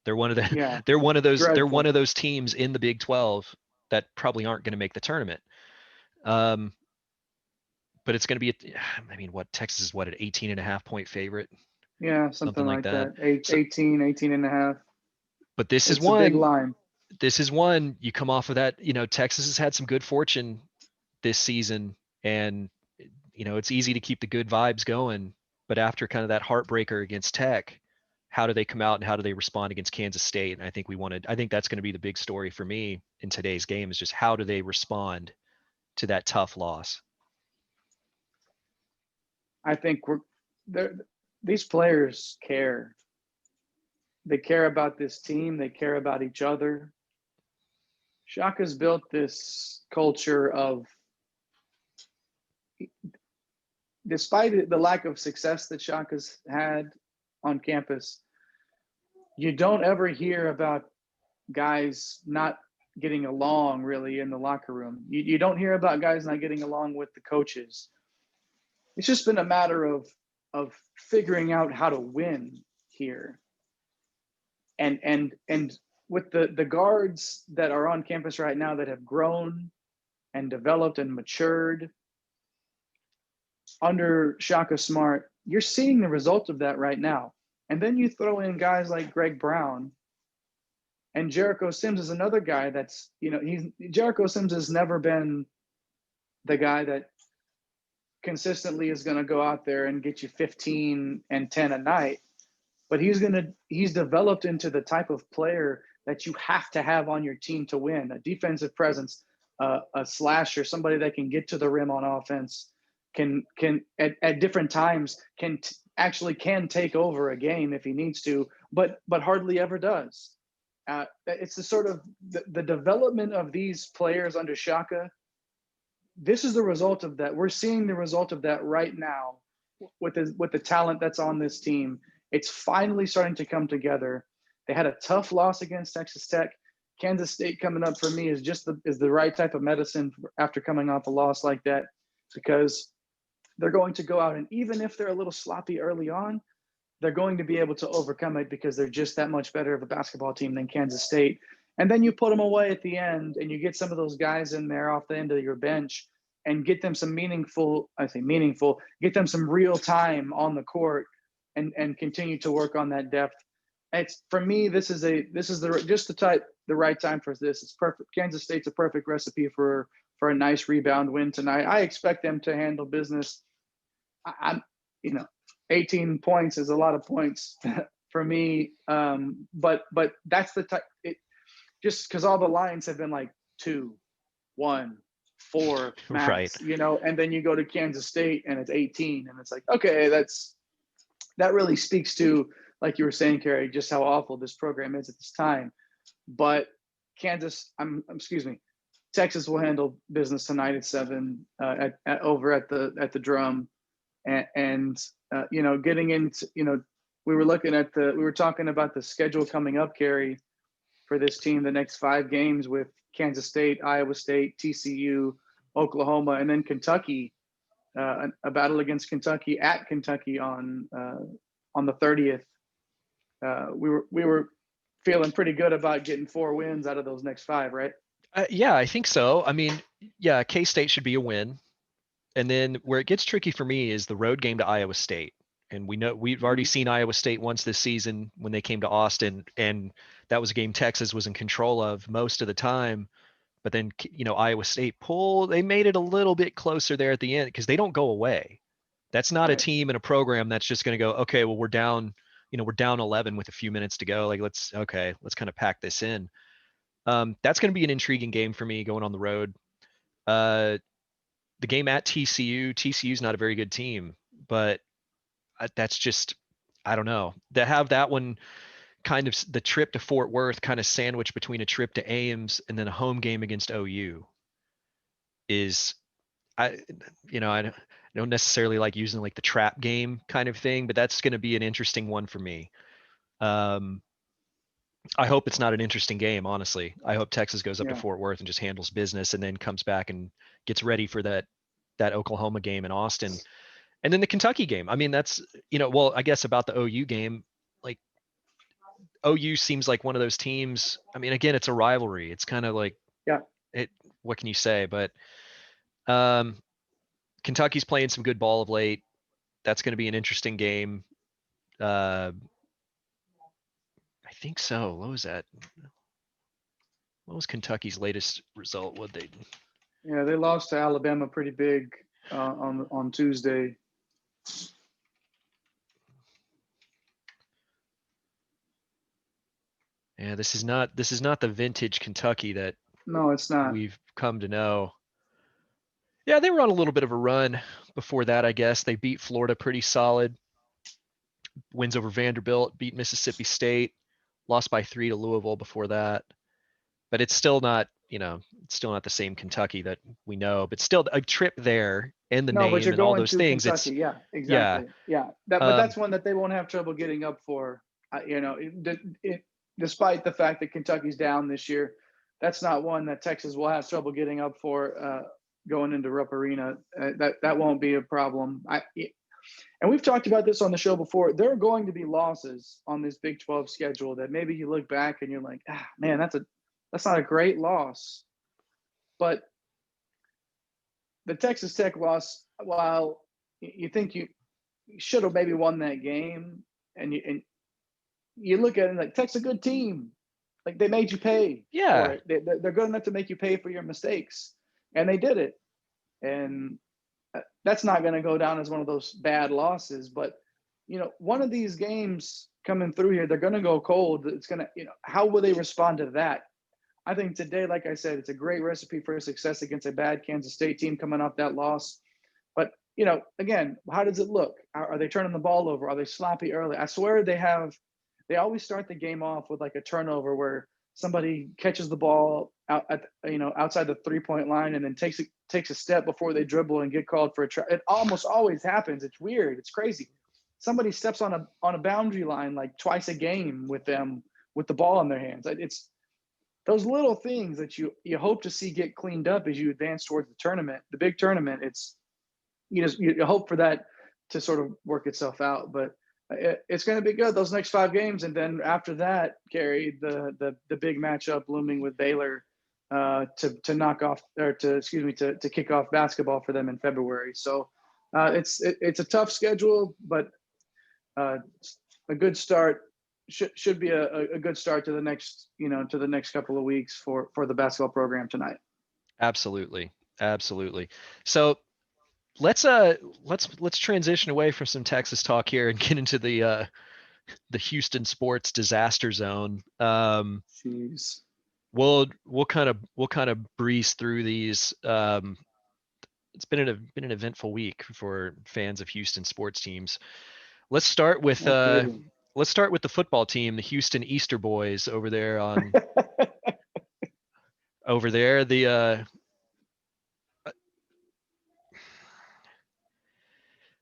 They're one of those teams in the Big 12 that probably aren't going to make the tournament. But it's going to be, Texas is an 18.5 point favorite. Yeah, something like that. 18 and a half. But this is one big line. This is one you come off of that, you know, Texas has had some good fortune this season, and, you know, it's easy to keep the good vibes going, but after kind of that heartbreaker against Tech, how do they come out and how do they respond against Kansas State? And I think that's going to be the big story for me in today's game, is just how do they respond to that tough loss? I think these players care. They care about this team. They care about each other. Shaka's built this culture of, despite the lack of success that Shaka's had on campus, you don't ever hear about guys not getting along really in the locker room. You don't hear about guys not getting along with the coaches. It's just been a matter of figuring out how to win here. And with the guards that are on campus right now that have grown and developed and matured under Shaka Smart, you're seeing the result of that right now. And then you throw in guys like Greg Brown, and Jericho Sims is another guy that's, you know, Jericho Sims has never been the guy that consistently is going to go out there and get you 15 and 10 a night, but he's developed into the type of player that you have to have on your team to win. A defensive presence, a slasher, somebody that can get to the rim on offense, can at different times can take over a game if he needs to, but hardly ever does. It's the sort of the development of these players under Shaka this is the result of that. We're seeing the result of that right now with the talent that's on this team. It's finally starting to come together. They had a tough loss against Texas Tech. Kansas State coming up for me is the right type of medicine after coming off a loss like that, because they're going to go out, and even if they're a little sloppy early on, they're going to be able to overcome it because they're just that much better of a basketball team than Kansas State. And then you put them away at the end, and you get some of those guys in there off the end of your bench and get them some get them some real time on the court and continue to work on that depth. It's, for me, this is the right time for this. It's perfect. Kansas State's a perfect recipe for a nice rebound win tonight. I expect them to handle business. I'm 18 points is a lot of points for me. But that's the type, just because all the lines have been like 2, 1, 4 max, right. And then you go to Kansas State and it's 18, and it's like, okay, that really speaks to, like you were saying, Kerry, just how awful this program is at this time. But Texas will handle business tonight at 7 over at the Drum, and getting into, we were talking about the schedule coming up, Kerry, for this team, the next 5 games with Kansas State, Iowa State, TCU, Oklahoma, and then Kentucky, a battle against Kentucky at Kentucky on the 30th. We were feeling pretty good about getting 4 wins out of those next 5, right? Yeah, I think so. I mean, yeah, K-State should be a win. And then where it gets tricky for me is the road game to Iowa State. And we've already seen Iowa State once this season when they came to Austin, and that was a game Texas was in control of most of the time. But then, Iowa State they made it a little bit closer there at the end, because they don't go away. That's not a team and a program that's just going to go, okay, well, we're down 11 with a few minutes to go. Like, let's kind of pack this in. That's going to be an intriguing game for me going on the road. The game at TCU's not a very good team, but that's just, I don't know. To have that one, kind of the trip to Fort Worth kind of sandwiched between a trip to Ames and then a home game against OU is, I don't necessarily like using like the trap game kind of thing, but that's going to be an interesting one for me. I hope it's not an interesting game, honestly. I hope Texas goes up to Fort Worth and just handles business and then comes back and gets ready for that Oklahoma game in Austin. And then the Kentucky game. I mean, that's, well, I guess about the OU game, like, OU seems like one of those teams. I mean, again, it's a rivalry. It's kind of like, what can you say? But Kentucky's playing some good ball of late. That's going to be an interesting game. I think so. What was that? What was Kentucky's latest result? What they? Yeah, they lost to Alabama pretty big on Tuesday. Yeah, this is not the vintage Kentucky that no, it's not. We've come to know. Yeah, they were on a little bit of a run before that, I guess. They beat Florida pretty solid. Wins over Vanderbilt, beat Mississippi State, lost by 3 to Louisville before that. But it's still not, it's still not the same Kentucky that we know. But still, a trip there and the name and all those things. Kentucky. Yeah, exactly. Yeah. But that's one that they won't have trouble getting up for. Despite the fact that Kentucky's down this year, that's not one that Texas will have trouble getting up for going into Rupp Arena. That won't be a problem. And we've talked about this on the show before. There are going to be losses on this Big 12 schedule that maybe you look back and you're like, man, that's not a great loss. But the Texas Tech loss, while you think you should have maybe won that game, and you look at it like, Tech's a good team. Like, they made you pay. Yeah. For it. They're good enough to make you pay for your mistakes. And they did it. And that's not going to go down as one of those bad losses. But, one of these games coming through here, they're going to go cold. It's going to, how will they respond to that? I think today, like I said, it's a great recipe for success against a bad Kansas State team coming off that loss. But, again, how does it look? Are they turning the ball over? Are they sloppy early? I swear they always start the game off with like a turnover where somebody catches the ball out at, outside the 3-point line and then takes a step before they dribble and get called for a try. It almost always happens. It's weird. It's crazy. Somebody steps on a boundary line like twice a game with the ball in their hands. It's those little things that you hope to see get cleaned up as you advance towards the tournament, the big tournament. It's you hope for that to sort of work itself out, but it's going to be good those next 5 games, and then after that, Kerry, the big matchup looming with Baylor to knock off or to kick off basketball for them in February. So it's a tough schedule, but a good start should be a good start to the next couple of weeks for the basketball program tonight. Absolutely. So let's transition away from some Texas talk here and get into the Houston sports disaster zone. Jeez. We'll kind of breeze through these. It's been an eventful week for fans of Houston sports teams. Let's start with the football team, the Houston Easter Boys over there on over there.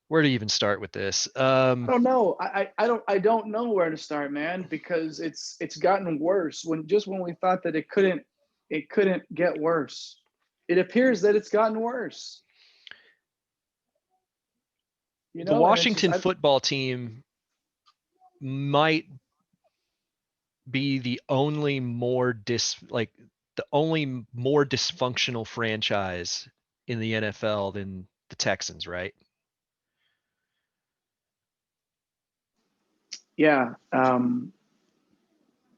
Where to even start with this? I don't know. I don't know where to start, man, because it's gotten worse. When we thought that it couldn't get worse, it appears that it's gotten worse. The Washington football team might be the only more dysfunctional franchise in the NFL than the Texans, right? Yeah,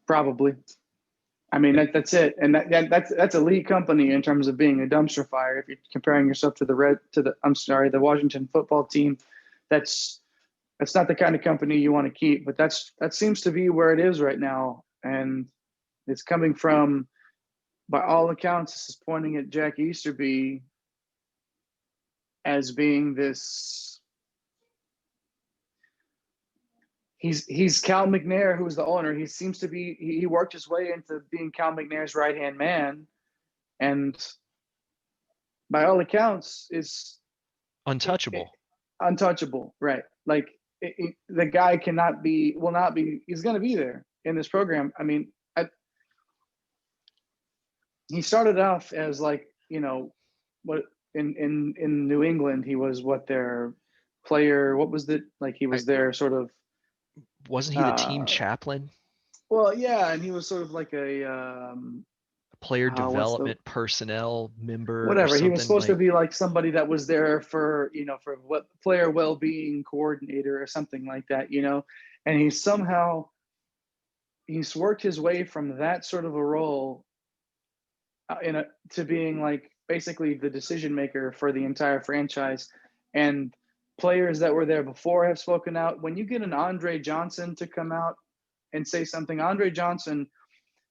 probably. I mean, that's it, and that's elite company in terms of being a dumpster fire. If you're comparing yourself to the Washington football team, that's not the kind of company you want to keep. But that seems to be where it is right now, and it's coming from, by all accounts, this is pointing at Jack Easterby as being this. He's Cal McNair, who's the owner. He seems to be. He worked his way into being Cal McNair's right-hand man, and by all accounts, is untouchable. Untouchable, right? Like the guy will not be. He's going to be there in this program. I mean, he started off as what in New England he was their player. What was it like? He was their sort of. Wasn't he the team chaplain? Well, yeah, and he was sort of like a player development personnel member. Whatever. He was supposed to be like somebody that was there for what player well-being coordinator or something like that, and he's worked his way from that sort of a role to being like basically the decision maker for the entire franchise. And players that were there before have spoken out. When you get an Andre Johnson to come out and say something, Andre Johnson,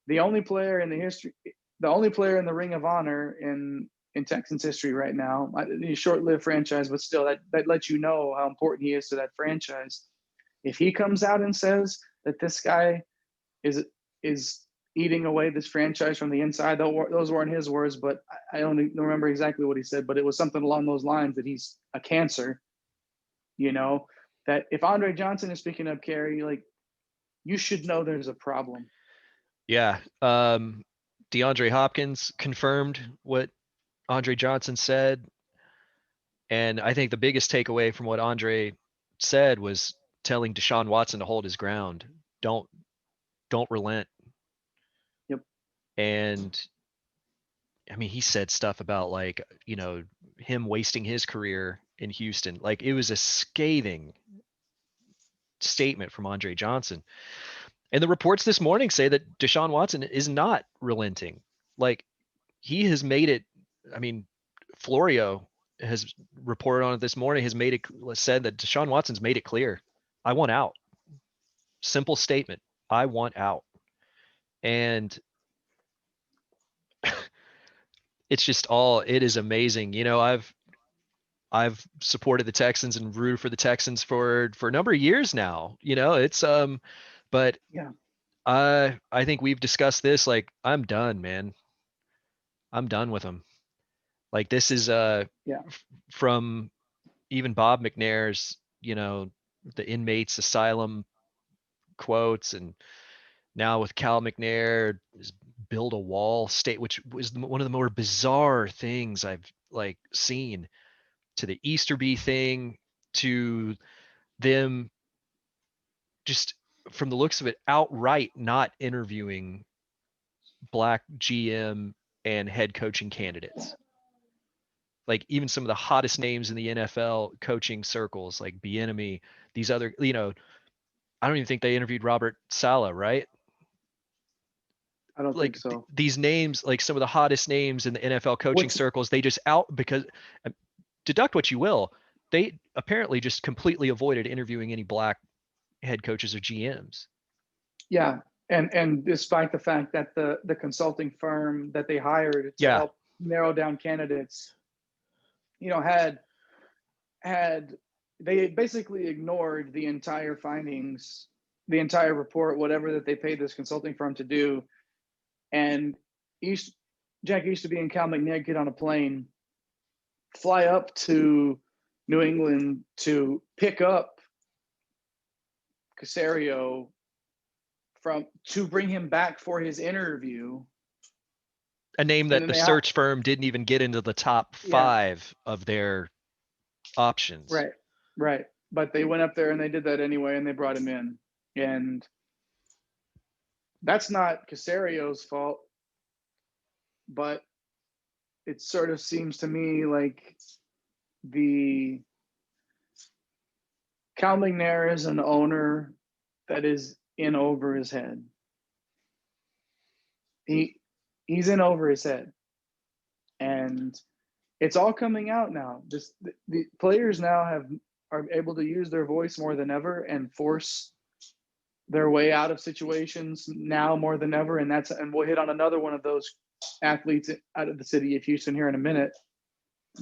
the only player in the Ring of Honor in Texans history right now, a short-lived franchise, but still that lets you know how important he is to that franchise. If he comes out and says that this guy is eating away this franchise from the inside, those weren't his words, but I don't remember exactly what he said, but it was something along those lines, that he's a cancer. That if Andre Johnson is speaking up, Kerry, like, you should know there's a problem. Yeah. DeAndre Hopkins confirmed what Andre Johnson said. And I think the biggest takeaway from what Andre said was telling Deshaun Watson to hold his ground. Don't relent. Yep. And I mean, he said stuff about him wasting his career in Houston. Like, it was a scathing statement from Andre Johnson. And the reports this morning say that Deshaun Watson is not relenting. Like, he has made it. I mean, Florio has reported on it this morning, said that Deshaun Watson's made it clear. I want out. Simple statement. I want out. And it is amazing. I've supported the Texans and rooted for the Texans for a number of years now. But yeah, I think we've discussed this. Like, I'm done, man. I'm done with him. Like, this is from even Bob McNair's, the inmates asylum quotes, and now with Cal McNair, build a wall state, which was one of the more bizarre things I've like seen, to the Easterby thing, to them just, from the looks of it, outright not interviewing black GM and head coaching candidates. Like, even some of the hottest names in the NFL coaching circles, like Bieniemy, these other, I don't even think they interviewed Robert Saleh, right? I don't think Like so. these names, like some of the hottest names in the NFL coaching circles, they just because, deduct what you will, they apparently just completely avoided interviewing any black head coaches or GMs. Yeah. And despite the fact that the consulting firm that they hired to help narrow down candidates, had they basically ignored the entire findings, the entire report, whatever that they paid this consulting firm to do. And Jack Easterby and Cal McNair get on a plane, fly up to New England to pick up Caserio to bring him back for his interview. A name that the search firm didn't even get into the top 5 of their options. Right. But they went up there and they did that anyway, and they brought him in. And that's not Caserio's fault, but it sort of seems to me like the Cal McNair is an owner that is in over his head. He's in over his head, and it's all coming out now. Just the players now are able to use their voice more than ever and force their way out of situations now more than ever. And we'll hit on another one of those athletes out of the city of Houston here in a minute,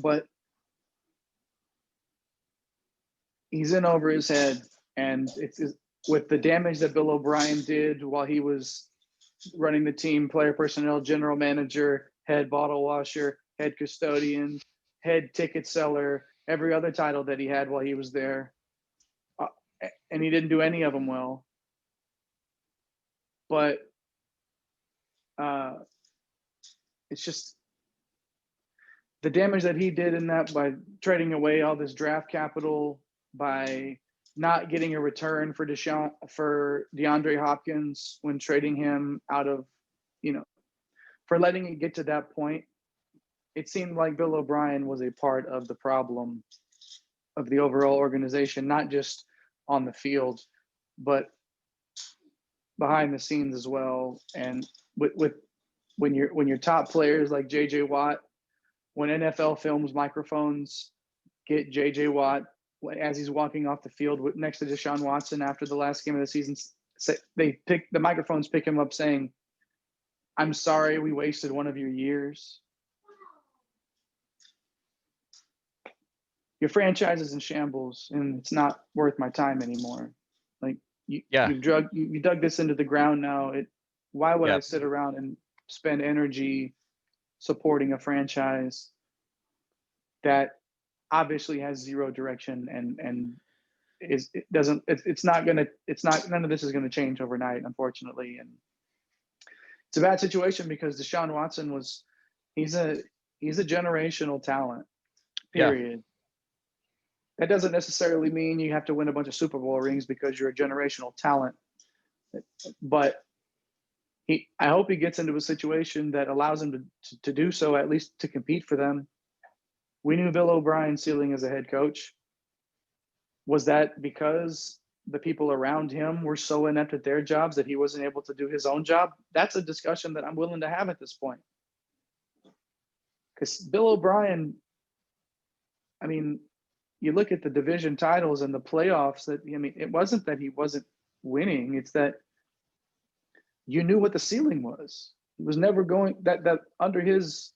but he's in over his head, and it's with the damage that Bill O'Brien did while he was running the team, player personnel, general manager, head bottle washer, head custodian, head ticket seller, every other title that he had while he was there. And he didn't do any of them well. But it's just the damage that he did in that, by trading away all this draft capital, by not getting a return for DeAndre Hopkins when trading him out of, for letting it get to that point. It seemed like Bill O'Brien was a part of the problem of the overall organization, not just on the field, but behind the scenes as well. And with when your top players like JJ Watt, when NFL Films microphones get JJ Watt as he's walking off the field next to Deshaun Watson after the last game of the season, the microphones pick him up saying, "I'm sorry we wasted one of your years." Your franchise is in shambles, and it's not worth my time anymore. Like you dug this into the ground now. Why would I sit around and spend energy supporting a franchise that obviously has zero direction and none of this is going to change overnight, unfortunately. And it's a bad situation because Deshaun Watson he's a generational talent, period. That doesn't necessarily mean you have to win a bunch of Super Bowl rings because you're a generational talent. But I hope he gets into a situation that allows him to do so, at least to compete for them. We knew Bill O'Brien's ceiling as a head coach. Was that because the people around him were so inept at their jobs that he wasn't able to do his own job? That's a discussion that I'm willing to have at this point. Because Bill O'Brien, you look at the division titles and the playoffs, it wasn't that he wasn't winning. It's that you knew what the ceiling was. He was never going that under his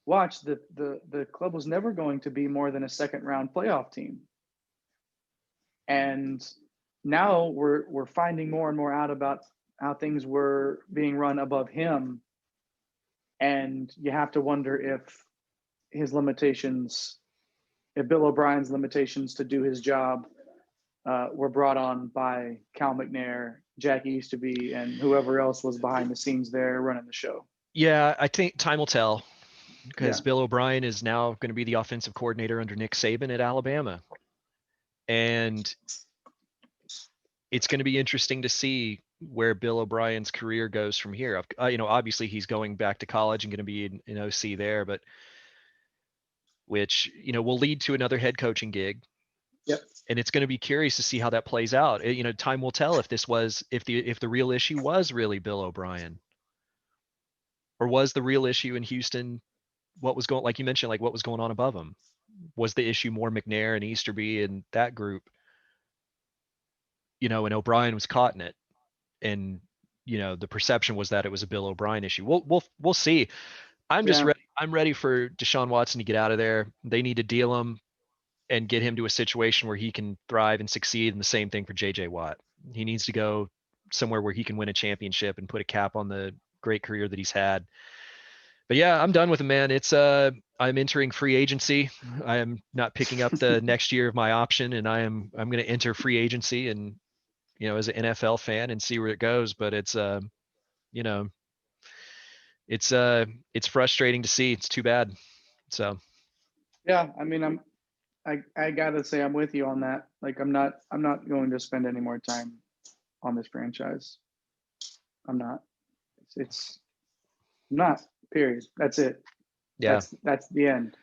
watch, the club was never going to be more than a second round playoff team. And now we're finding more and more out about how things were being run above him. And you have to wonder if his limitations, if Bill O'Brien's limitations to do his job were brought on by Cal McNair, Jack Easterby, and whoever else was behind the scenes there running the show. Yeah, I think time will tell, because Yeah. Bill O'Brien is now going to be the offensive coordinator under Nick Saban at Alabama. And it's going to be interesting to see where Bill O'Brien's career goes from here. Obviously he's going back to college and going to be an OC there, but which, will lead to another head coaching gig. Yep. And it's going to be curious to see how that plays out. Time will tell if the real issue was really Bill O'Brien, or was the real issue in Houston what was going, like you mentioned, like what was going on above him? Was the issue more McNair and Easterby and that group? And O'Brien was caught in it, and the perception was that it was a Bill O'Brien issue. We'll see. I'm just ready. I'm ready for Deshaun Watson to get out of there. They need to deal him and get him to a situation where he can thrive and succeed. And the same thing for JJ Watt. He needs to go somewhere where he can win a championship and put a cap on the great career that he's had. But yeah, I'm done with him, man. I'm entering free agency. I am not picking up the next year of my option, and I'm going to enter free agency and, as an NFL fan, and see where it goes. But it's frustrating to see. It's too bad. So. Yeah. I mean, I gotta say I'm with you on that. Like I'm not going to spend any more time on this franchise. I'm not. It's not. Period. That's it. Yeah. That's the end.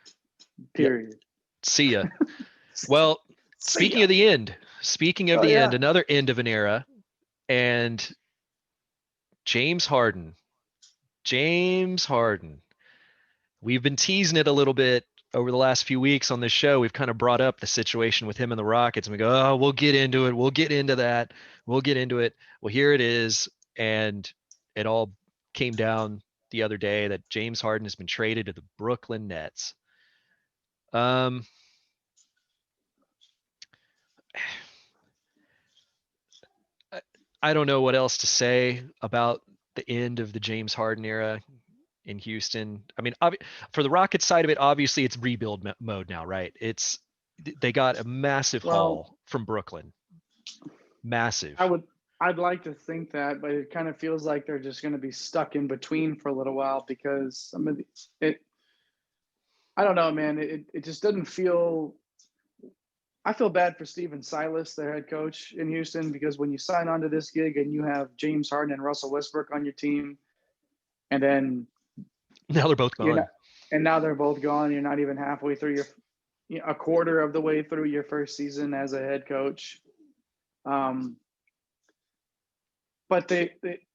Period. Yep. See ya. Well, speaking of the end, another end of an era, and James Harden. We've been teasing it a little bit over the last few weeks on this show. We've kind of brought up the situation with him and the Rockets, and we go, oh, we'll get into it. We'll get into that. We'll get into it. Well, here it is. And it all came down the other day that James Harden has been traded to the Brooklyn Nets. I don't know what else to say about the end of the James Harden era in Houston. I mean, for the Rockets side of it, obviously it's rebuild mode now, right? They got a massive haul from Brooklyn. Massive. I'd like to think that, but it kind of feels like they're just going to be stuck in between for a little while, because I don't know, man. It just doesn't feel. I feel bad for Steven Silas, their head coach in Houston, because when you sign on to this gig and you have James Harden and Russell Westbrook on your team, and then now they're both gone. Now they're both gone. You're not even halfway through a quarter of the way through your first season as a head coach. But the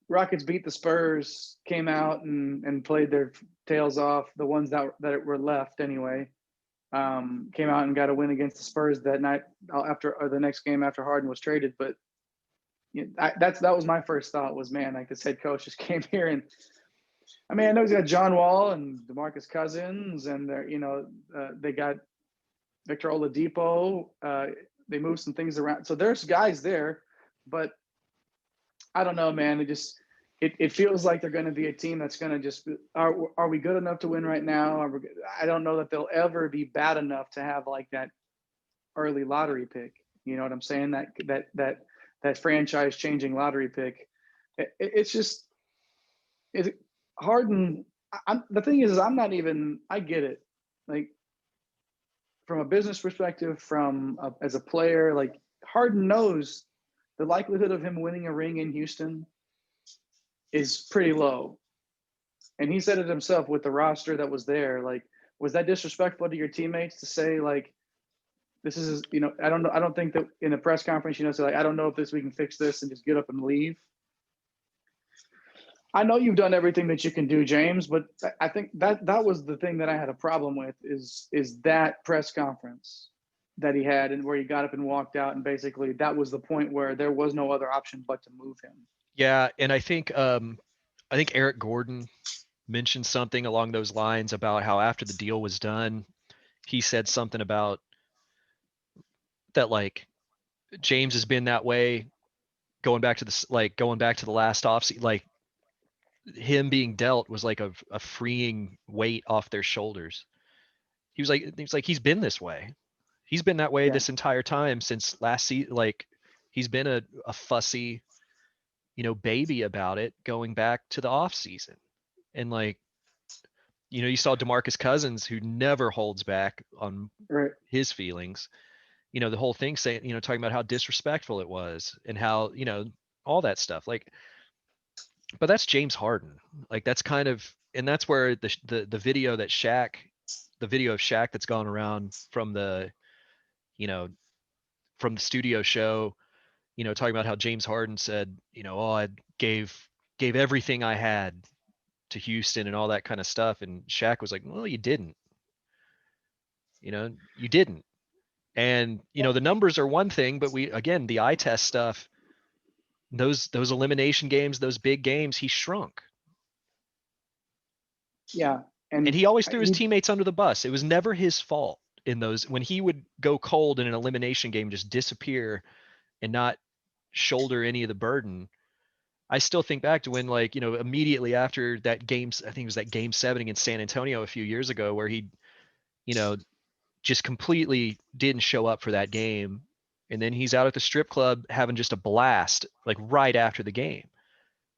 Rockets beat the Spurs, came out and played their tails off. The ones that were left anyway, came out and got a win against the Spurs that night or the next game after Harden was traded. But that was my first thought was, man, like this head coach just came here and. I mean, I know he's got John Wall and DeMarcus Cousins, and they got Victor Oladipo. They moved some things around, so there's guys there, but I don't know, man. It feels like they're going to be a team that's going to just are we good enough to win right now? I don't know that they'll ever be bad enough to have like that early lottery pick. You know what I'm saying? That franchise changing lottery pick. It's Harden. The thing is I'm not even. I get it. Like from a business perspective, as a player, like Harden knows the likelihood of him winning a ring in Houston is pretty low. And he said it himself with the roster that was there. Like, was that disrespectful to your teammates to say, like, this is, I don't think that in a press conference, say, like, I don't know if we can fix this and just get up and leave. I know you've done everything that you can do, James, but I think that was the thing that I had a problem with is that press conference that he had and where he got up and walked out. And basically that was the point where there was no other option but to move him. Yeah. And I think Eric Gordon mentioned something along those lines about how after the deal was done, he said something about that, like James has been that way going back to the last offseason, like him being dealt was like a freeing weight off their shoulders. He was like, he's been this way. He's been that way this entire time since last season. Like he's been a fussy, baby about it going back to the off season. And like, you saw DeMarcus Cousins, who never holds back on his feelings. The whole thing saying, talking about how disrespectful it was and how, all that stuff. Like, but that's James Harden. Like that's kind of, and that's where the video that the video of Shaq that's gone around from the studio show, talking about how James Harden said, oh, I gave everything I had to Houston and all that kind of stuff. And Shaq was like, well, you didn't. You didn't. And, the numbers are one thing, but again, the eye test stuff, those elimination games, those big games, he shrunk. Yeah. And he always threw his teammates under the bus. It was never his fault in those, when he would go cold in an elimination game, just disappear and not shoulder any of the burden. I still think back to when, like, immediately after that game, I think it was that game 7 against San Antonio a few years ago, where he, just completely didn't show up for that game. And then he's out at the strip club having just a blast, like right after the game.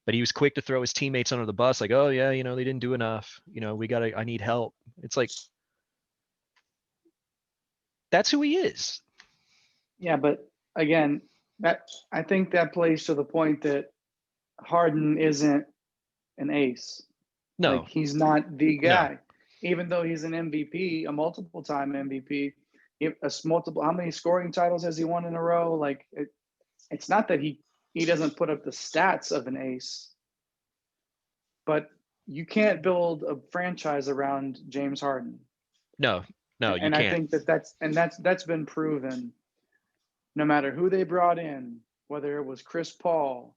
But he was quick to throw his teammates under the bus, like, oh yeah, they didn't do enough. I need help. It's like, that's who he is. Yeah, but again, I think that plays to the point that Harden isn't an ace. No, like, he's not the guy. No. Even though he's an MVP, a multiple-time MVP, how many scoring titles has he won in a row? Like, it's not that he doesn't put up the stats of an ace, but you can't build a franchise around James Harden. No, you can't. I think that's been proven. No matter who they brought in, whether it was Chris Paul,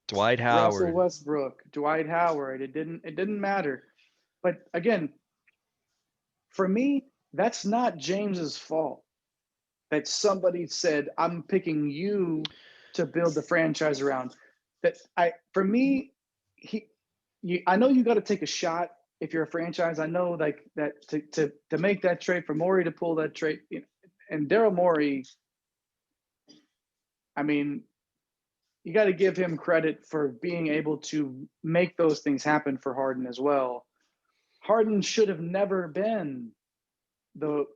Dwight Howard, Russell Westbrook, Dwight Howard, it didn't matter. But again, for me, that's not James's fault. That somebody said, I'm picking you to build the franchise around. I know you got to take a shot if you're a franchise. I know, like, that to make that trade for Morey, to pull that trade, and Daryl Morey, I mean, you got to give him credit for being able to make those things happen for Harden as well. Harden should have never been the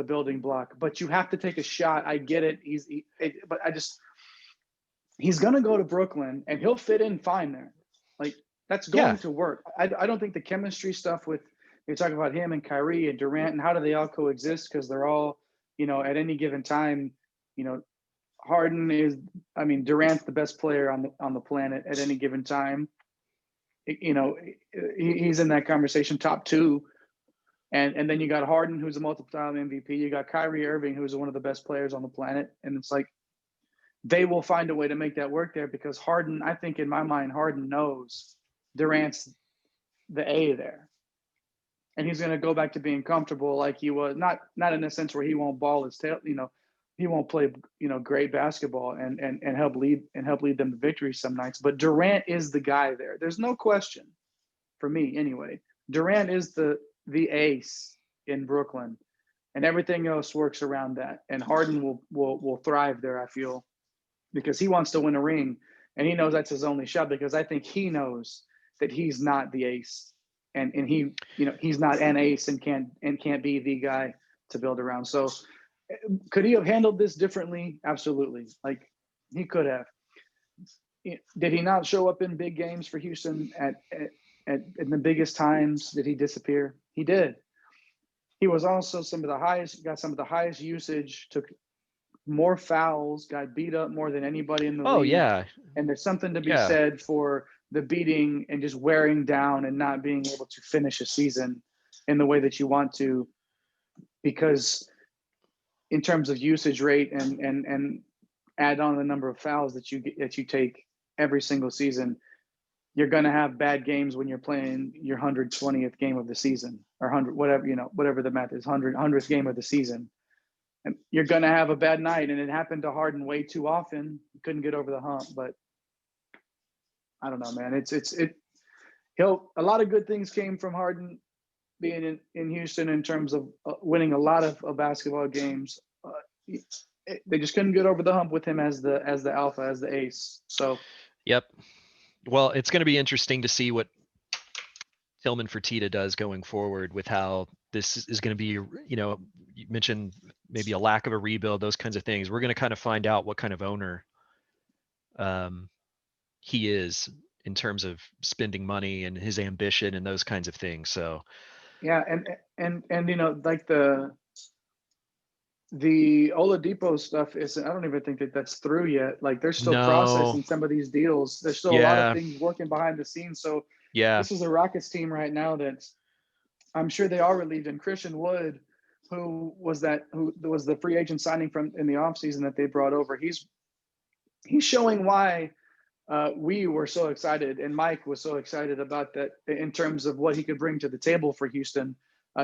building block, but you have to take a shot. I get it. But he's going to go to Brooklyn and he'll fit in fine there. Like, that's going to work. I don't think the chemistry stuff with, you're talking about him and Kyrie and Durant and how do they all coexist? Because they're all, at any given time, Harden Durant's the best player on the planet at any given time. He's in that conversation, top 2. And then you got Harden, who's a multiple-time MVP. You got Kyrie Irving, who's one of the best players on the planet. And it's like, they will find a way to make that work there, because Harden, I think in my mind, Harden knows Durant's the A there. And he's going to go back to being comfortable like he was, not in a sense where he won't ball his tail, he won't play, great basketball and help lead them to victory some nights. But Durant is the guy there. There's no question, for me anyway. Durant is the ace in Brooklyn, and everything else works around that. And Harden will thrive there, I feel, because he wants to win a ring, and he knows that's his only shot, because I think he knows that he's not the ace, and he, he's not an ace and can't be the guy to build around. So could he have handled this differently? Absolutely. Like, he could have. Did he not show up in big games for Houston at in the biggest times? Did he disappear? He did. He was also got some of the highest usage, took more fouls, got beat up more than anybody in the league. Oh yeah. And there's something to be said for the beating and just wearing down and not being able to finish a season in the way that you want to, because in terms of usage rate and add on the number of fouls that you take every single season, you're going to have bad games when you're playing your 120th game of the season, or 100, whatever the math is, 100th game of the season. and you're going to have a bad night. And it happened to Harden way too often. He couldn't get over the hump, but I don't know, man. A lot of good things came from Harden being in Houston in terms of winning a lot of basketball games. They just couldn't get over the hump with him as the alpha, as the ace. So, yep. Well, it's going to be interesting to see what Tillman Fertitta does going forward with how this is going to be. You mentioned maybe a lack of a rebuild, those kinds of things. We're going to kind of find out what kind of owner he is in terms of spending money and his ambition and those kinds of things. So yeah, and like the Oladipo stuff is, I don't even think that's through yet. Like they're still processing some of these deals. There's still a lot of things working behind the scenes. So this is a Rockets team right now that I'm sure they are relieved. And Christian Wood, who was the free agent signing in the offseason that they brought over, he's showing why we were so excited, and Mike was so excited about that in terms of what he could bring to the table for Houston.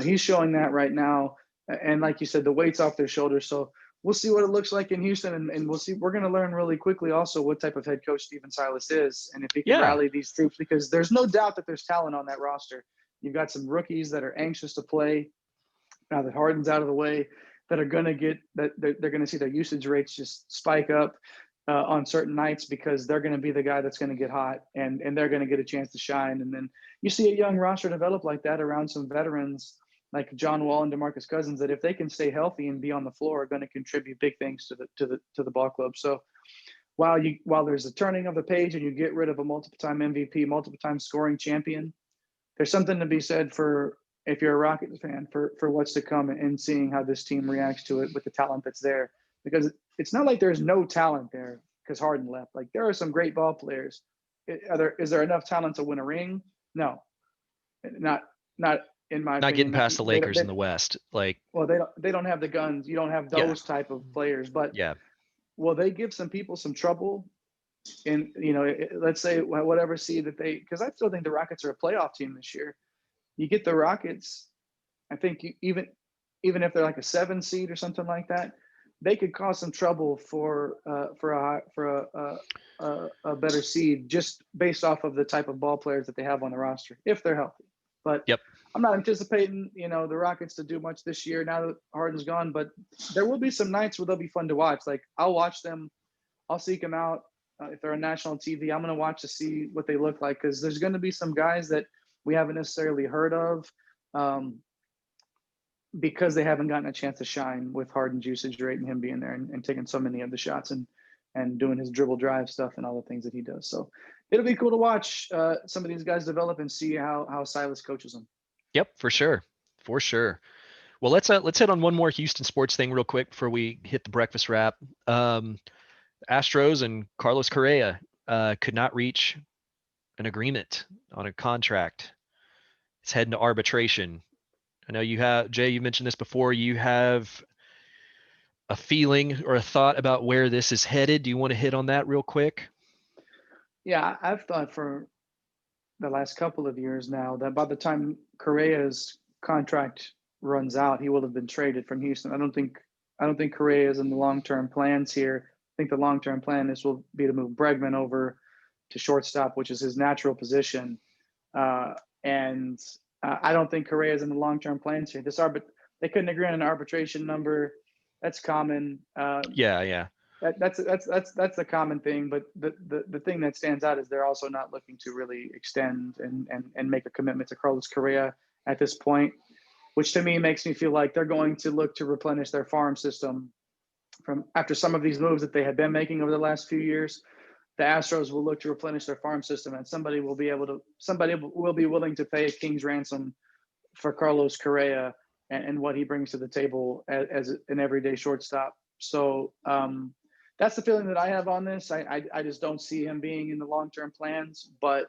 He's showing that right now. And like you said, the weight's off their shoulders. So we'll see what it looks like in Houston. And we'll see. We're going to learn really quickly also what type of head coach Stephen Silas is, and if he can rally these troops, because there's no doubt that there's talent on that roster. You've got some rookies that are anxious to play now that Harden's out of the way, that are going to they're going to see their usage rates just spike up on certain nights, because they're going to be the guy that's going to get hot, and they're going to get a chance to shine. And then you see a young roster develop like that around some veterans like John Wall and DeMarcus Cousins, that if they can stay healthy and be on the floor, are going to contribute big things to the ball club. So while there's a turning of the page and you get rid of a multiple-time MVP, multiple-time scoring champion, there's something to be said for, if you're a Rockets fan, for what's to come and seeing how this team reacts to it with the talent that's there. Because it's not like there's no talent there because Harden left. Like, there are some great ball players. Is there enough talent to win a ring? No, not in my opinion. Not getting past the Lakers in the West. Like, well, they don't have the guns. You don't have those type of players. But will they give some people some trouble? And let's say whatever seed that because I still think the Rockets are a playoff team this year. You get the Rockets, I think even if they're like a 7 seed or something like that, they could cause some trouble for a better seed, just based off of the type of ball players that they have on the roster, if they're healthy. But I'm not anticipating the Rockets to do much this year now that Harden's gone. But there will be some nights where they'll be fun to watch. Like, I'll watch them, I'll seek them out if they're on national TV. I'm going to watch to see what they look like, because there's going to be some guys that we haven't necessarily heard of, because they haven't gotten a chance to shine with Harden's usage rate and him being there and taking so many of the shots and doing his dribble drive stuff and all the things that he does. So it'll be cool to watch some of these guys develop and see how Silas coaches them. Yep, for sure. Well, let's hit on one more Houston sports thing real quick before we hit the breakfast wrap. Astros and Carlos Correa could not reach an agreement on a contract. It's heading to arbitration. I know you have, Jay, you mentioned this before. You have a feeling or a thought about where this is headed. Do you want to hit on that real quick? Yeah, I've thought for the last couple of years now that by the time Correa's contract runs out, he will have been traded from Houston. I don't think Correa is in the long-term plans here. I think the long-term plan will be to move Bregman over to shortstop, which is his natural position. I don't think Correa is in the long-term plans here. They couldn't agree on an arbitration number. That's common. That's the common thing. But the thing that stands out is they're also not looking to really extend and make a commitment to Carlos Correa at this point, which to me makes me feel like they're going to look to replenish their farm system from after some of these moves that they have been making over the last few years. The Astros will look to replenish their farm system, and somebody will be willing to pay a king's ransom for Carlos Correa and what he brings to the table as an everyday shortstop. So that's the feeling that I have on this. I just don't see him being in the long-term plans, but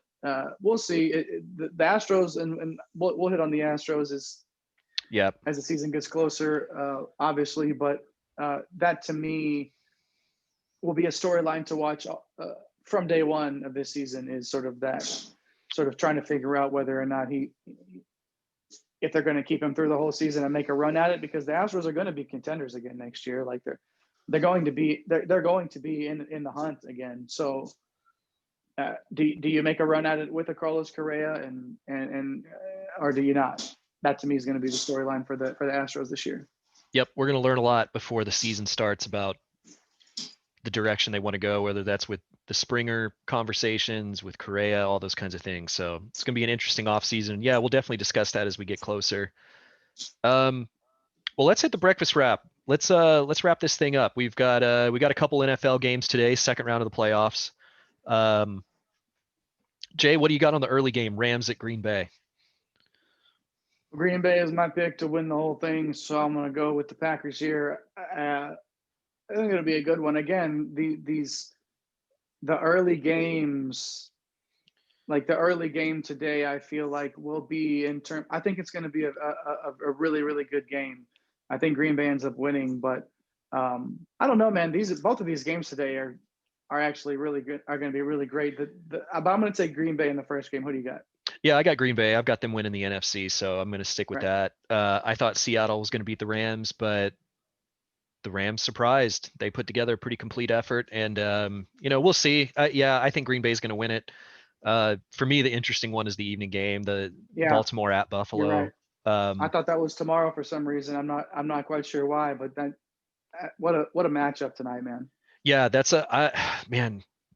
we'll see. The Astros, and we'll hit on the Astros as the season gets closer, obviously, but that to me will be a storyline to watch from day one of this season, is sort of trying to figure out whether or not if they're going to keep him through the whole season and make a run at it, because the Astros are going to be contenders again next year. Like they're going to be in the hunt again. So do you make a run at it with a Carlos Correa and or do you not? That to me is going to be the storyline for the Astros this year. Yep, we're going to learn a lot before the season starts about the direction they want to go, whether that's with the Springer conversations, with Correa, all those kinds of things. So it's going to be an interesting offseason. Yeah, we'll definitely discuss that as we get closer. Well, let's hit the breakfast wrap. Let's wrap this thing up. We got a couple NFL games today, second round of the playoffs. Jay, what do you got on the early game? Rams at Green Bay. Green Bay is my pick to win the whole thing, so I'm going to go with the Packers here. I think it'll be a good one. Again, the early games, like the early game today, I feel like will be I think it's going to be a really, really good game. I think Green Bay ends up winning, but I don't know, man. Both of these games today are actually really good. Are going to be really great. But I'm going to take Green Bay in the first game. Who do you got? Yeah, I got Green Bay. I've got them winning the NFC, so I'm going to stick with that. I thought Seattle was going to beat the Rams, but the Rams surprised. They put together a pretty complete effort, and we'll see. I think Green Bay is going to win it. For me, the interesting one is the evening game, the Baltimore at Buffalo. You're right. I thought that was tomorrow for some reason. I'm not quite sure why, but then what a matchup tonight, man. Yeah, that's going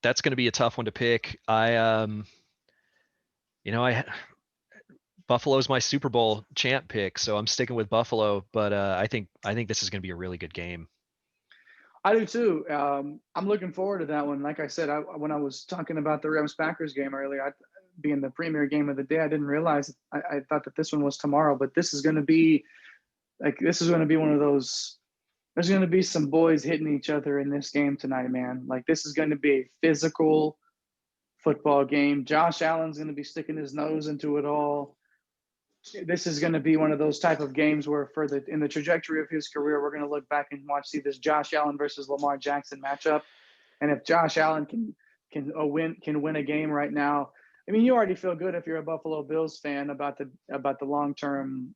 to be a tough one to pick. Buffalo's my Super Bowl champ pick, so I'm sticking with Buffalo. But I think this is going to be a really good game. I do too. I'm looking forward to that one. Like I said, when I was talking about the Rams Packers game earlier, being the premier game of the day, I didn't realize I thought that this one was tomorrow. But this is going to be one of those. There's going to be some boys hitting each other in this game tonight, man. Like this is going to be a physical football game. Josh Allen's going to be sticking his nose into it all. This is going to be one of those type of games where in the trajectory of his career, we're going to look back and see this Josh Allen versus Lamar Jackson matchup. And if Josh Allen can win a game right now, I mean, you already feel good if you're a Buffalo Bills fan about the long-term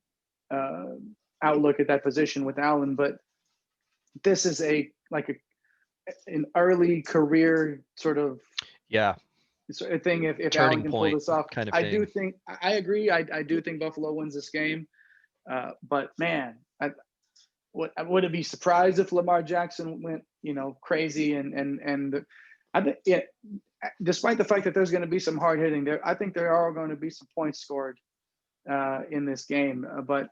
outlook at that position with Allen. But this is an early career sort of thing. If Allen can pull this off, kind of thing. I agree. I do think Buffalo wins this game. But man, would it be surprised if Lamar Jackson went, crazy and I think despite the fact that there's going to be some hard hitting there, I think there are going to be some points scored in this game. But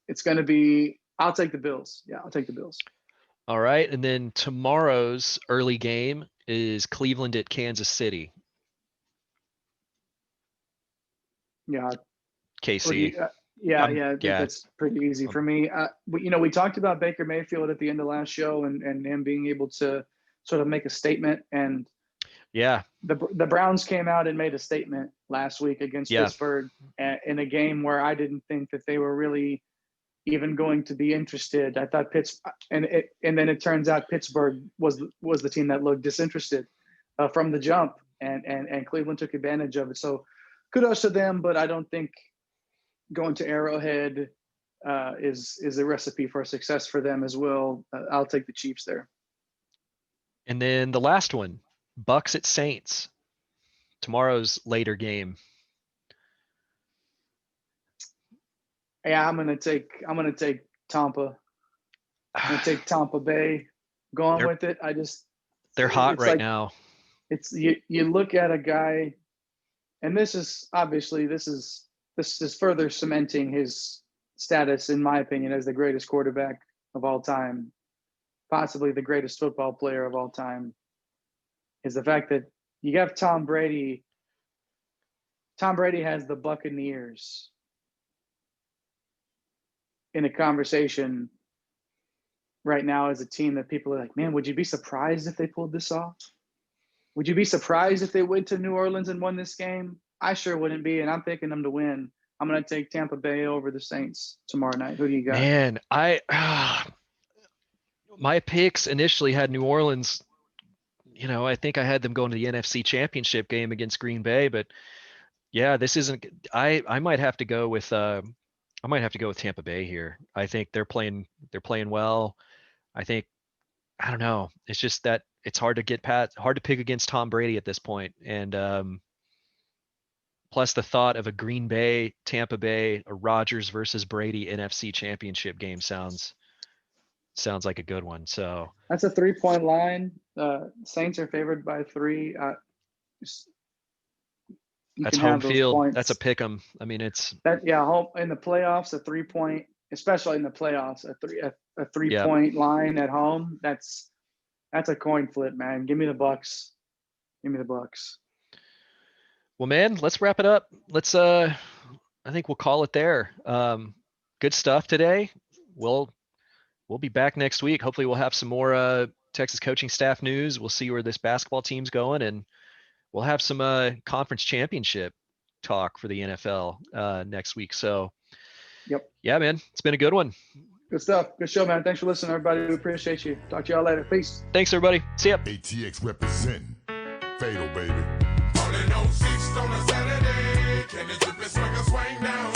it's going to be. I'll take the Bills. Yeah, I'll take the Bills. All right, and then tomorrow's early game is Cleveland at Kansas City. Yeah. KC. That's pretty easy for me. We talked about Baker Mayfield at the end of last show and him being able to sort of make a statement. And the Browns came out and made a statement last week against Pittsburgh in a game where I didn't think that they were really even going to be interested. I thought and then it turns out Pittsburgh was the team that looked disinterested from the jump, and Cleveland took advantage of it. So kudos to them, but I don't think going to Arrowhead is a recipe for success for them as well. I'll take the Chiefs there. And then the last one, Bucks at Saints. Tomorrow's later game. Yeah, I'm gonna take Tampa. I'm gonna take Tampa Bay. Going with it. They're hot right now. It's you look at a guy, and this is further cementing his status, in my opinion, as the greatest quarterback of all time, possibly the greatest football player of all time, is the fact that you have Tom Brady. Tom Brady has the Buccaneers in a conversation right now as a team that people are like, man, would you be surprised if they pulled this off? Would you be surprised if they went to New Orleans and won this game? I sure wouldn't be, and I'm picking them to win. I'm going to take Tampa Bay over the Saints tomorrow night. Who do you got? Man, my picks initially had New Orleans. I think I had them going to the NFC Championship game against Green Bay, but yeah, this isn't. I might have to go with I might have to go with Tampa Bay here. I think they're playing well. I think, I don't know. It's just that it's hard to pick against Tom Brady at this point. And plus the thought of a Green Bay, Tampa Bay, a Rodgers versus Brady NFC championship game sounds like a good one. So that's a 3-point line. Saints are favored by 3. That's home field. That's a pick 'em. I mean, it's home in the playoffs, a 3-point, especially in the playoffs, a 3-point line at home. That's a coin flip, man. Give me the Bucks. Give me the Bucks. Well, man, let's wrap it up. I think we'll call it there. Good stuff today. We'll be back next week. Hopefully we'll have some more Texas coaching staff news. We'll see where this basketball team's going, and we'll have some conference championship talk for the NFL next week. So yeah, man, it's been a good one. Good stuff. Good show, man. Thanks for listening, everybody. We appreciate you. Talk to y'all later. Peace. Thanks, everybody. See ya. ATX representing. Fatal, baby. Falling on 6 on a Saturday. Can the drip and swing down?